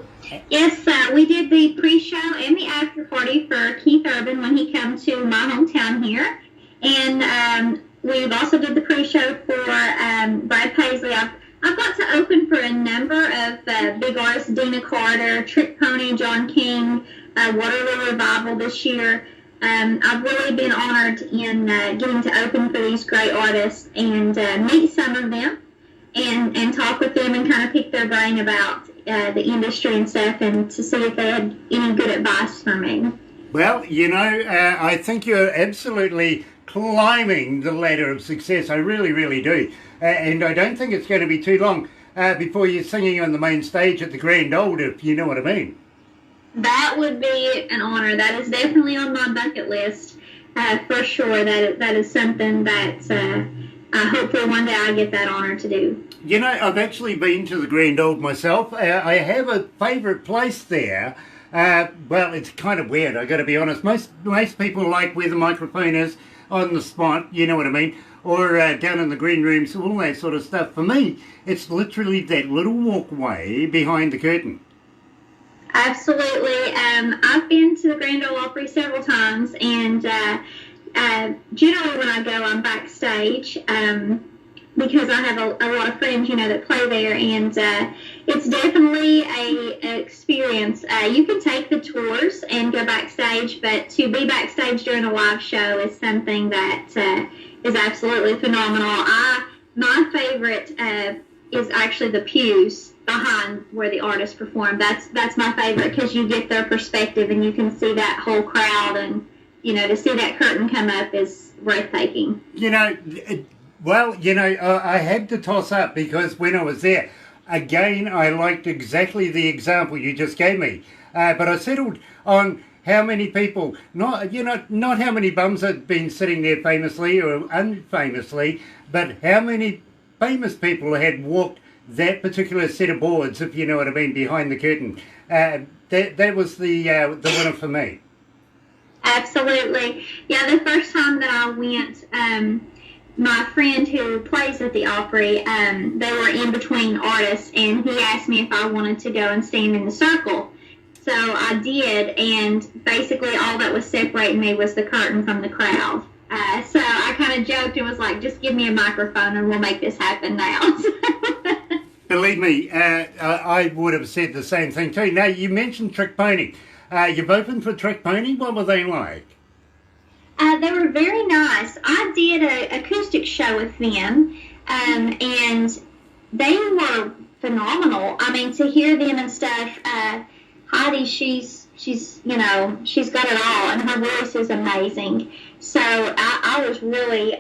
Yes, we did the pre-show and the after party for Keith Urban when he came to my hometown here. And we've also did the pre-show for Brad Paisley. I've got to open for a number of big artists, Dina Carter, Trick Pony, John King, Waterloo Revival this year. I've really been honored in getting to open for these great artists and meet some of them and talk with them and kind of pick their brain about the industry and stuff, and to see if they had any good advice for me. Well, I think you're absolutely climbing the ladder of success. I really, really do. And I don't think it's going to be too long before you're singing on the main stage at the Grand Old, if you know what I mean. That would be an honor. That is definitely on my bucket list for sure. That is something that hopefully one day I get that honor to do. I've actually been to the Grand Old myself. I have a favourite place there. Well, it's kind of weird, I got to be honest. Most people like where the microphone is on the spot, you know what I mean, or down in the green rooms, all that sort of stuff. For me, it's literally that little walkway behind the curtain. Absolutely. I've been to the Grand Ole Opry several times, and generally when I go, I'm backstage because I have a lot of friends, that play there, and it's definitely an experience. You can take the tours and go backstage, but to be backstage during a live show is something that is absolutely phenomenal. My favorite is actually the pews behind where the artists perform. That's my favorite because you get their perspective and you can see that whole crowd, and to see that curtain come up is breathtaking. I had to toss up because when I was there, again, I liked exactly the example you just gave me, but I settled on how many people, not how many bums had been sitting there famously or unfamously, but how many famous people had walked that particular set of boards, if you know what I mean, behind the curtain. That was the winner for me. Absolutely. Yeah, the first time that I went, my friend who plays at the Opry, they were in between artists, and he asked me if I wanted to go and stand in the circle. So I did, and basically all that was separating me was the curtain from the crowd. So I kind of joked and was like, just give me a microphone and we'll make this happen now. Believe me, I would have said the same thing too. Now, you mentioned Trick Pony. You've opened for Trick Pony. What were they like? They were very nice. I did an acoustic show with them, and they were phenomenal. I mean, to hear them and stuff, Heidi, she's got it all, and her voice is amazing. So I was really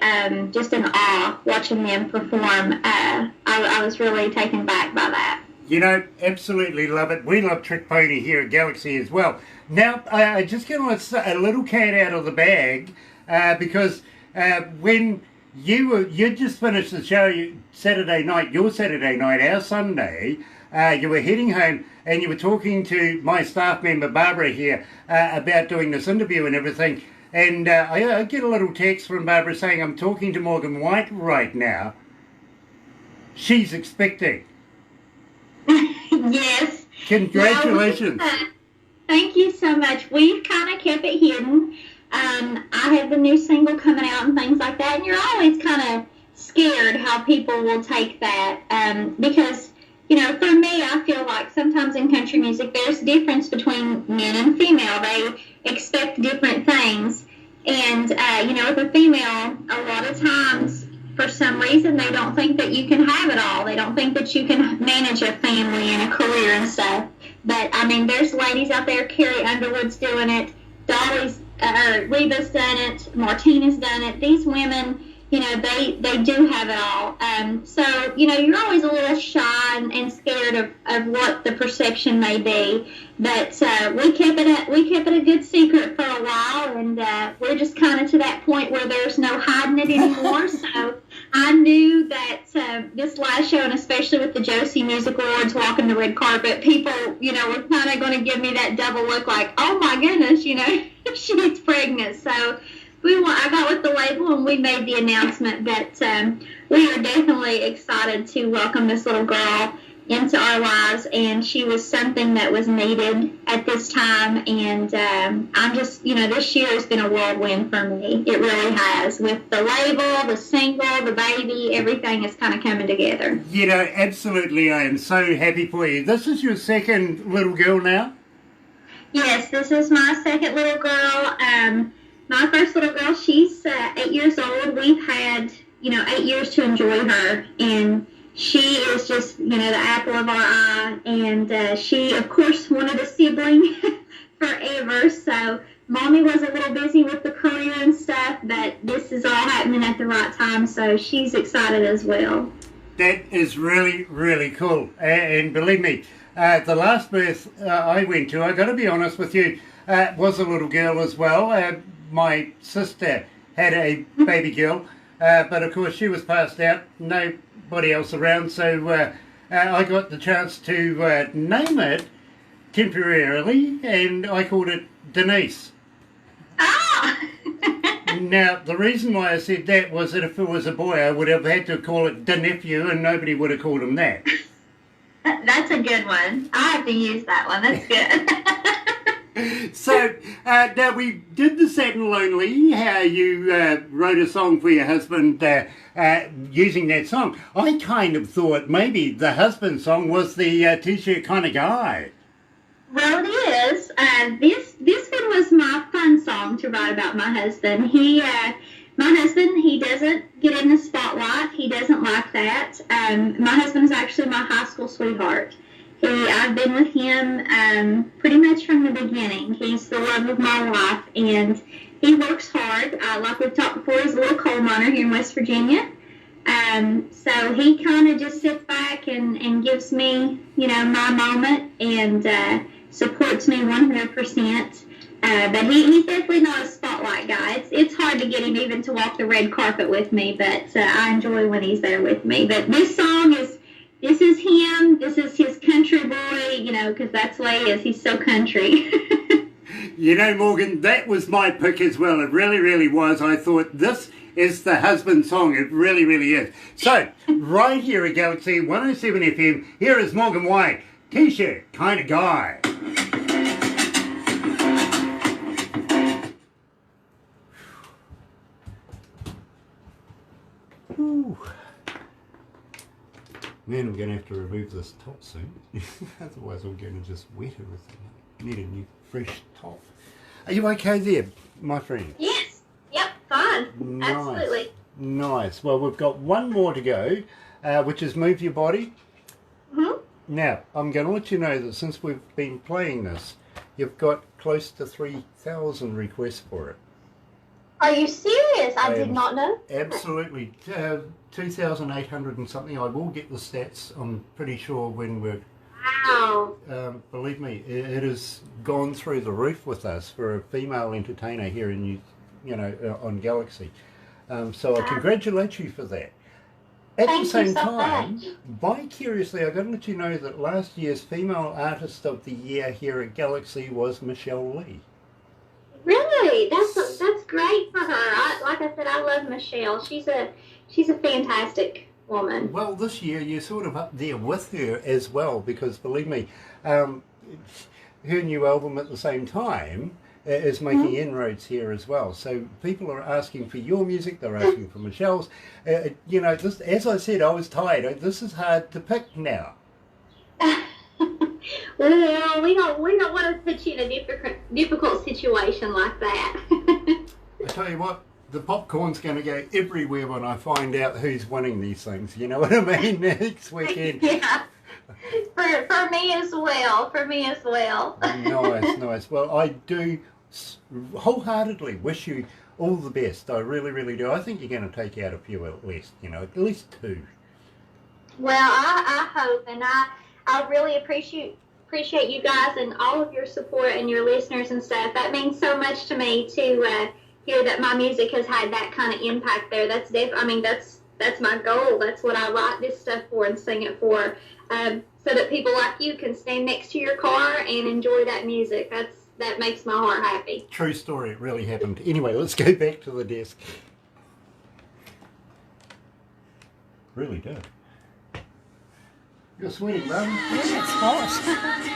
just in awe watching them perform. I was really taken back by that. Absolutely love it. We love Trick Pony here at Galaxy as well. Now, I just going to let a little cat out of the bag because when you just finished the show your Saturday night, our Sunday, you were heading home and you were talking to my staff member Barbara here about doing this interview and everything. And I get a little text from Barbara saying, I'm talking to Morgan White right now. She's expecting. Yes. Congratulations. Thank you so much. We've kind of kept it hidden. I have the new single coming out and things like that, and you're always kind of scared how people will take that because, for me, I feel like sometimes in country music there's difference between men and female. They expect different things, and, with a female, a lot of times, for some reason, they don't think that you can have it all. They don't think that you can manage a family and a career and stuff. But, I mean, there's ladies out there, Carrie Underwood's doing it, Reba's done it, Martina's done it. These women, they do have it all. So, you're always a little shy and scared of what the perception may be. But we kept it a good secret for a while, and we're just kind of to that point where there's no hiding it anymore. So I knew that this last show, and especially with the Josie Music Awards walking the red carpet, people, were kind of going to give me that double look like, oh my goodness, she's pregnant. So I got with the label and we made the announcement that we are definitely excited to welcome this little girl into our lives, and she was something that was needed at this time, and I'm just, this year has been a whirlwind for me. It really has. With the label, the single, the baby, everything is kind of coming together. Absolutely, I am so happy for you. This is your second little girl now? Yes, this is my second little girl. My first little girl, she's 8 years old. We've had, 8 years to enjoy her, and she is just, the apple of our eye, and she, of course, wanted a sibling forever, so Mommy was a little busy with the career and stuff, but this is all happening at the right time, so she's excited as well. That is really, really cool. And believe me, the last birth I went to, I got to be honest with you, was a little girl as well. My sister had a baby girl, but of course she was passed out, nobody else around, so I got the chance to name it temporarily, and I called it Denise. Ah! Now, the reason why I said that was that if it was a boy, I would have had to call it the nephew, and nobody would have called him that. That's a good one. I have to use that one. That's good. So, now we did the Sad and Lonely, how you wrote a song for your husband using that song. I kind of thought maybe the husband song was the T-shirt kind of guy. Well, it is. This one was my fun song to write about my husband. My husband, he doesn't get in the spotlight. He doesn't like that. My husband is actually my high school sweetheart. I've been with him pretty much from the beginning. He's the love of my life, and he works hard. Like we've talked before, he's a little coal miner here in West Virginia. So he kind of just sits back and gives me, my moment and supports me 100%. But he's definitely not a spotlight guy. It's hard to get him even to walk the red carpet with me, but I enjoy when he's there with me. But this song this is him. This is his country boy, because that's the way he is. He's so country. Morgan, that was my pick as well. It really, really was. I thought this is the husband song. It really, really is. So, right here at Galaxy 107 FM, here is Morgan White, T-shirt kind of guy. Ooh. Man, I'm going to have to remove this top soon. Otherwise I'm going to just wet everything. Need a new fresh top. Are you okay there, my friend? Yes. Yep. Fine. Nice. Absolutely. Nice. Well, we've got one more to go, which is Move Your Body. Mm-hmm. Now, I'm going to let you know that since we've been playing this, you've got close to 3,000 requests for it. Are you serious? I did not know. Absolutely. 2,800 and something. I will get the stats, I'm pretty sure, when we're... Wow. Believe me, it has gone through the roof with us for a female entertainer here in, on Galaxy. So I congratulate you for that. At Thank the same you so time, much. vicariously, I've got to let you know that last year's Female Artist of the Year here at Galaxy was Michelle Lee. Really? That's great for her. Like I said, I love Michelle. She's a fantastic woman. Well, this year you're sort of up there with her as well, because believe me, her new album at the same time is making inroads here as well. So people are asking for your music, they're asking for Michelle's. This, as I said, I was tired. This is hard to pick now. Well, we don't want to put you in a difficult situation like that. I tell you what, the popcorn's going to go everywhere when I find out who's winning these things. You know what I mean? Next weekend. Yeah. For me as well. For me as well. Nice. Well, I do wholeheartedly wish you all the best. I really, really do. I think you're going to take out a few at least. At least 2. Well, I hope, and I really appreciate you guys and all of your support and your listeners and stuff. That means so much to me to hear that my music has had that kind of impact there. That's my goal. That's what I write this stuff for and sing it for, so that people like you can stand next to your car and enjoy that music. That makes my heart happy. True story. It really happened. Anyway, let's go back to the desk. Really did. You're sweating, Ron. It's hot.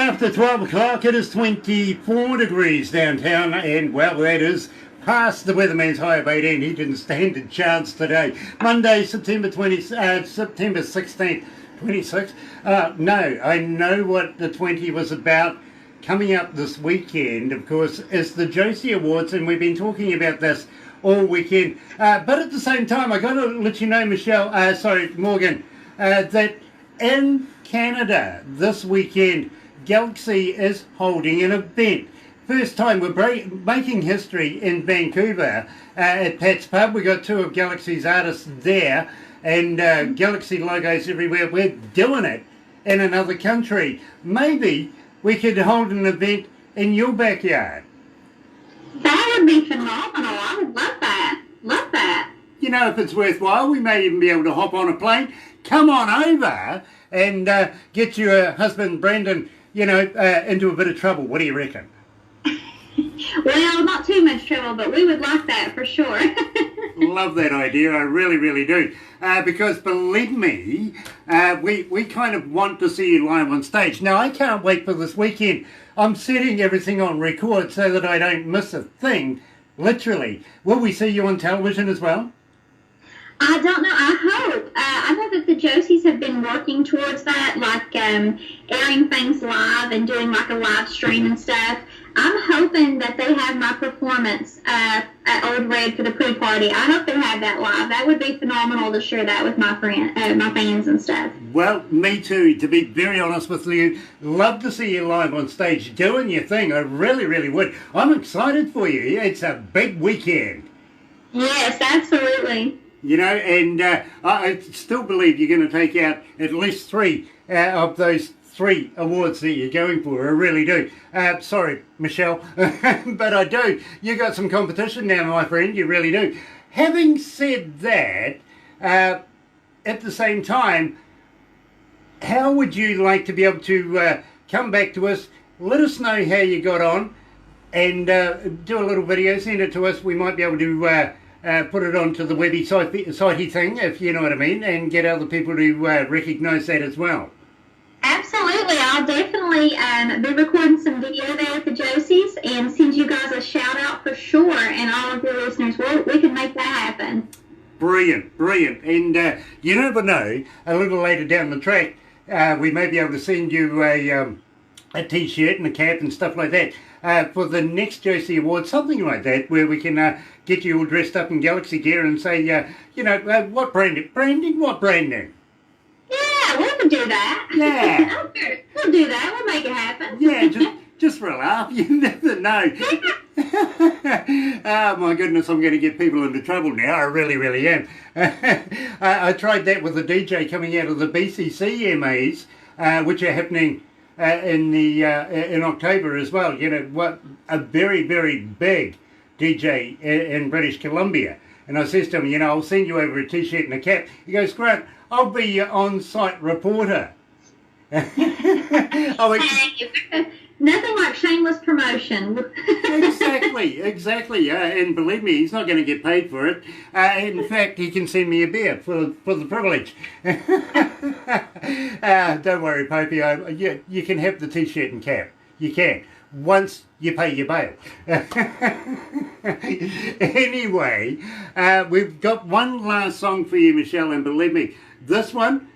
after 12 o'clock. It is 24 degrees downtown, and well, that is past the weatherman's high of 18. He didn't stand a chance today. Monday, September 16th, 26th. No, I know what the 20 was about. Coming up this weekend, of course, is the Josie Awards, and we've been talking about this all weekend. But at the same time, I got to let you know, Morgan, that in Canada this weekend, Galaxy is holding an event. First time we're making history in Vancouver at Pat's Pub. We got two of Galaxy's artists there, and Galaxy logos everywhere. We're doing it in another country. Maybe we could hold an event in your backyard. That would be phenomenal. I would love that. Love that. You know, if it's worthwhile, we may even be able to hop on a plane, come on over, and get your husband, Brandon, into a bit of trouble. What do you reckon? Well, not too much trouble, but we would like that for sure. Love that idea. I really, really do. Because believe me, we kind of want to see you live on stage. Now, I can't wait for this weekend. I'm setting everything on record so that I don't miss a thing, literally. Will we see you on television as well? I don't know. I hope. I know that the Josies have been working towards that, like airing things live and doing like a live stream and stuff. I'm hoping that they have my performance at Old Red for the pre-party. I hope they have that live. That would be phenomenal to share that with my fans and stuff. Well, me too, to be very honest with you. Love to see you live on stage doing your thing. I really, really would. I'm excited for you. It's a big weekend. Yes, absolutely. And I still believe you're going to take out at least three of those 3 awards that you're going for. I really do. Sorry, Michelle, but I do. You got some competition now, my friend. You really do. Having said that, at the same time, how would you like to be able to come back to us, let us know how you got on, and do a little video, send it to us. We might be able to put it onto the webby sitey thing, if you know what I mean, and get other people to recognise that as well. Absolutely. I'll definitely be recording some video there at the Josies and send you guys a shout out for sure, and all of your listeners. We can make that happen. Brilliant, brilliant. And you never know, a little later down the track, we may be able to send you a T-shirt and a cap and stuff like that for the next Josie Award, something like that, where we can get you all dressed up in Galaxy gear and say, what branding? What branding? Yeah, we can do that. Yeah. We'll do that. We'll make it happen. Yeah, just for a laugh. You never know. Oh, my goodness, I'm going to get people into trouble now. I really, really am. I tried that with a DJ coming out of the BCC MAs, which are happening in October as well. A very, very big DJ in British Columbia. And I says to him, I'll send you over a T-shirt and a cap. He goes, Grant, I'll be your on-site reporter. Nothing like shameless promotion. Exactly. And believe me, he's not going to get paid for it. In fact, he can send me a beer for the privilege. Don't worry, Popey. You can have the T-shirt and cap. You can. Once you pay your bail. Anyway, we've got one last song for you, Michelle, and believe me, this one,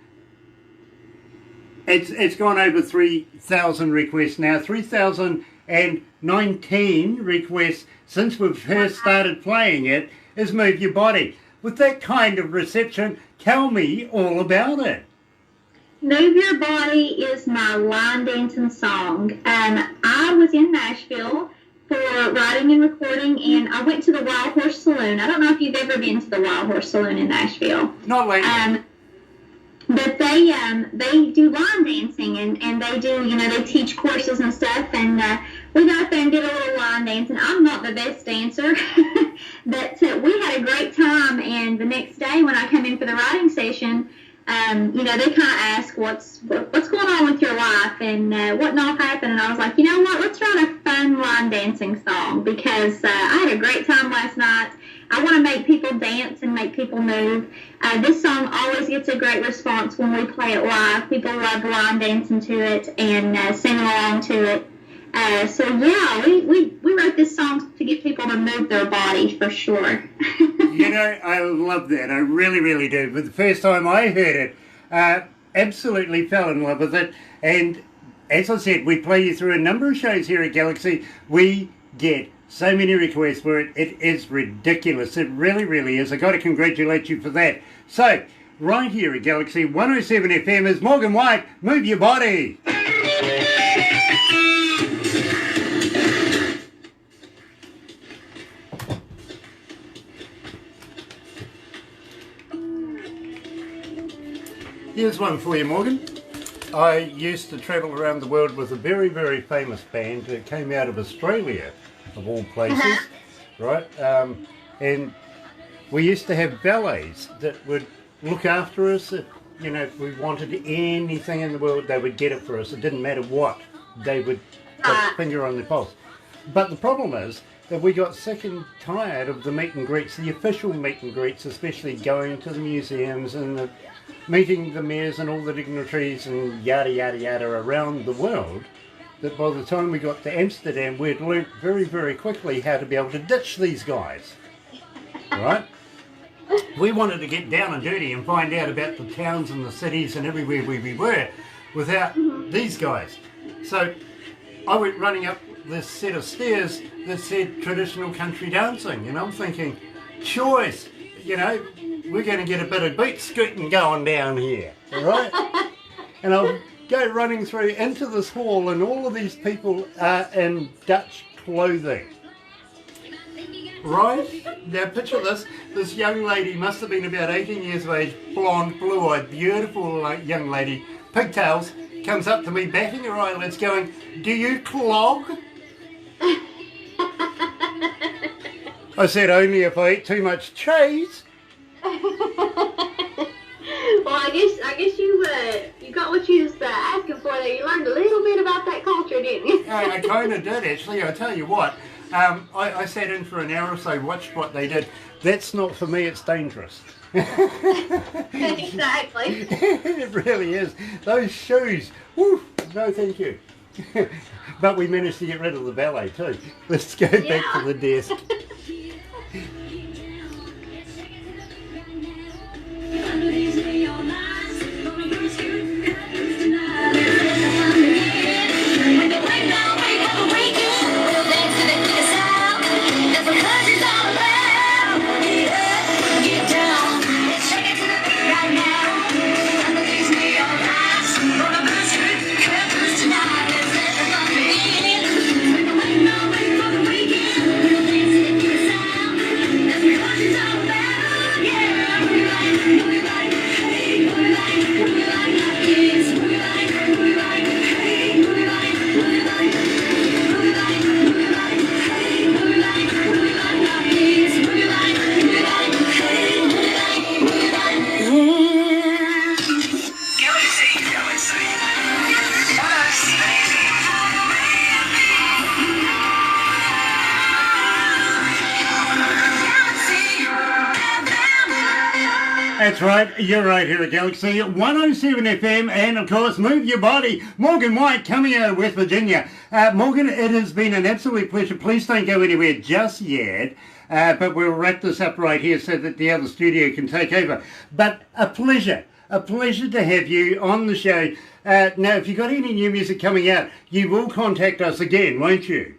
it's gone over 3,000 requests now, 3,019 requests since we've first started playing it, is Move Your Body. With that kind of reception, tell me all about it. Move Your Body is my line dancing song. I was in Nashville for writing and recording, and I went to the Wild Horse Saloon. I don't know if you've ever been to the Wild Horse Saloon in Nashville. Not lately. But they do line dancing, and they do, they teach courses and stuff, and we got there and did a little line dancing. I'm not the best dancer, but we had a great time, and the next day when I come in for the writing session, they kind of ask what's going on with your life and what not happened, and I was like, you know what, let's write a fun line dancing song, because I had a great time last night. I want to make people dance and make people move. This song always gets a great response when we play it live. People love line dancing to it and singing along to it. So yeah, we wrote this song to get people to move their body for sure. You know, I love that. I really, really do. But the first time I heard it, absolutely fell in love with it. And as I said, we play you through a number of shows here at Galaxy. We get so many requests for it. It is ridiculous. It really, really is. I got to congratulate you for that. So, right here at Galaxy 107 FM is Morgan White. Move your body. Here's one for you, Morgan. I used to travel around the world with a very, very famous band that came out of Australia, of all places, right? And we used to have valets that would look after us. If, you know, if we wanted anything in the world, they would get it for us. It didn't matter what. They would put a finger on their pulse. But the problem is that we got sick and tired of the meet and greets, the official meet and greets, especially going to the museums and meeting the mayors and all the dignitaries and yada yada yada around the world, that by the time we got to Amsterdam we'd learnt very, very quickly how to be able to ditch these guys, right? We wanted to get down and dirty and find out about the towns and the cities and everywhere we were without these guys. So I went running up this set of stairs that said traditional country dancing, and I'm thinking, choice, you know, we're going to get a bit of beat scooting going down here, all right? And I'll go running through into this hall, and all of these people are in Dutch clothing. Right? Now picture this young lady, must have been about 18 years of age, blonde, blue-eyed, beautiful young lady, pigtails, comes up to me, batting her eyelids, going, "Do you clog?" I said, "Only if I eat too much cheese." Well, I guess you got what you was asking for there. You learned a little bit about that culture, didn't you? I kind of did, actually. I tell you what, I sat in for an hour or so, watched what they did. That's not for me, it's dangerous. Exactly. It really is. Those shoes, woo, no thank you. But we managed to get rid of the ballet too. Let's go back to the desk. That's right, you're right here at Galaxy 107 FM, and of course, Move Your Body. Morgan White coming out of West Virginia. Morgan, it has been an absolute pleasure. Please don't go anywhere just yet, but we'll wrap this up right here so that the other studio can take over. But a pleasure to have you on the show. Now, if you've got any new music coming out, you will contact us again, won't you?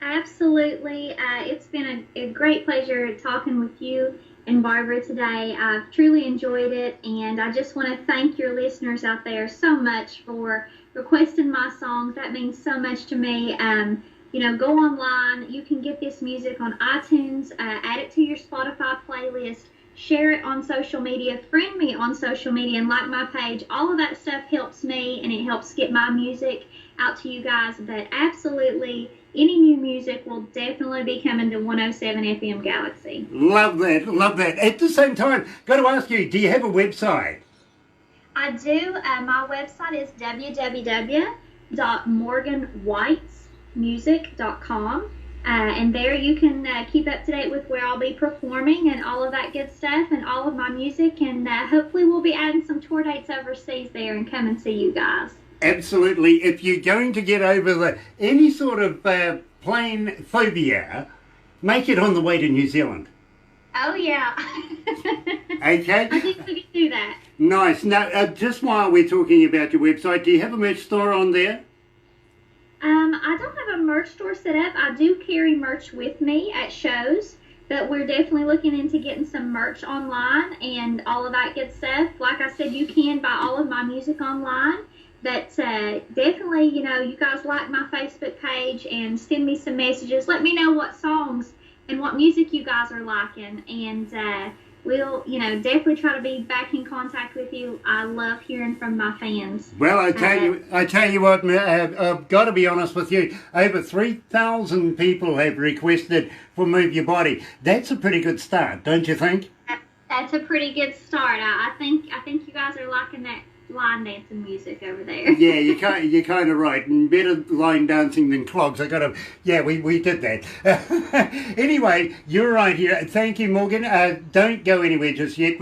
Absolutely. It's been a great pleasure talking with you and Barbara today. I've truly enjoyed it, and I just want to thank your listeners out there so much for requesting my songs. That means so much to me. You know, go online. You can get this music on iTunes, add it to your Spotify playlist, share it on social media, friend me on social media, and like my page. All of that stuff helps me, and it helps get my music out to you guys. But absolutely, any new music will definitely be coming to 107 FM Galaxy. Love that, love that. At the same time, got to ask you, do you have a website? I do. My website is www.morganwhitesmusic.com. And there you can keep up to date with where I'll be performing and all of that good stuff and all of my music. And hopefully we'll be adding some tour dates overseas there and come and see you guys. Absolutely. If you're going to get over any sort of plane phobia, make it on the way to New Zealand. Oh, yeah. Okay? I think we can do that. Nice. Now, just while we're talking about your website, do you have a merch store on there? I don't have a merch store set up. I do carry merch with me at shows, but we're definitely looking into getting some merch online and all of that good stuff. Like I said, you can buy all of my music online, but definitely, you guys like my Facebook page and send me some messages. Let me know what songs and what music you guys are liking, and we'll, definitely try to be back in contact with you. I love hearing from my fans. Well, I tell you what, I've got to be honest with you. Over 3,000 people have requested for Move Your Body. That's a pretty good start, don't you think? That's a pretty good start. I think you guys are liking that line dancing music over there. Yeah, you're kind of right. And better line dancing than clogs. We did that. Anyway, you're right here. Thank you, Morgan. Don't go anywhere just yet.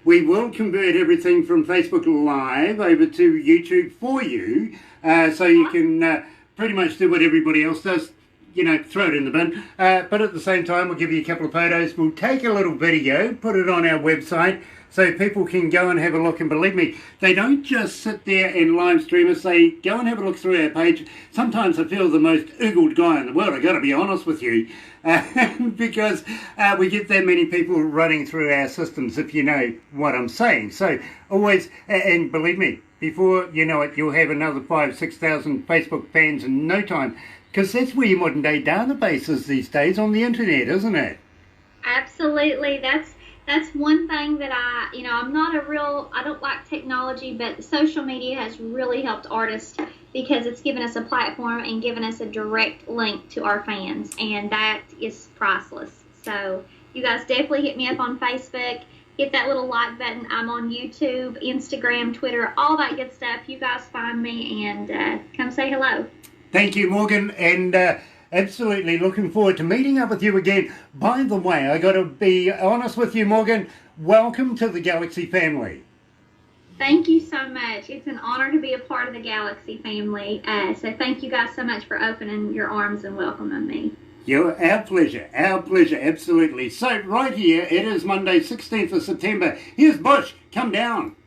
We will convert everything from Facebook Live over to YouTube for you, so you can pretty much do what everybody else does. Throw it in the bin. But at the same time, we'll give you a couple of photos. We'll take a little video, put it on our website, so people can go and have a look. And believe me, they don't just sit there and live stream us. They go and have a look through our page. Sometimes I feel the most oogled guy in the world. I've got to be honest with you. Because we get that many people running through our systems, if you know what I'm saying. So always, and believe me, before you know it, you'll have another 5,000-6,000 Facebook fans in no time. Because that's where your modern day database is these days, on the internet, isn't it? Absolutely. That's one thing that I don't like technology, but social media has really helped artists because it's given us a platform and given us a direct link to our fans, and that is priceless. So you guys definitely hit me up on Facebook, hit that little like button. I'm on YouTube, Instagram, Twitter, all that good stuff. You guys find me and come say hello. Thank you, Morgan, and absolutely looking forward to meeting up with you again. By the way, I got to be honest with you, Morgan, welcome to the Galaxy family. Thank you so much. It's an honor to be a part of the Galaxy family. So thank you guys so much for opening your arms and welcoming me. Our pleasure, absolutely. So right here, it is Monday, 16th of September. Here's Bush, come down.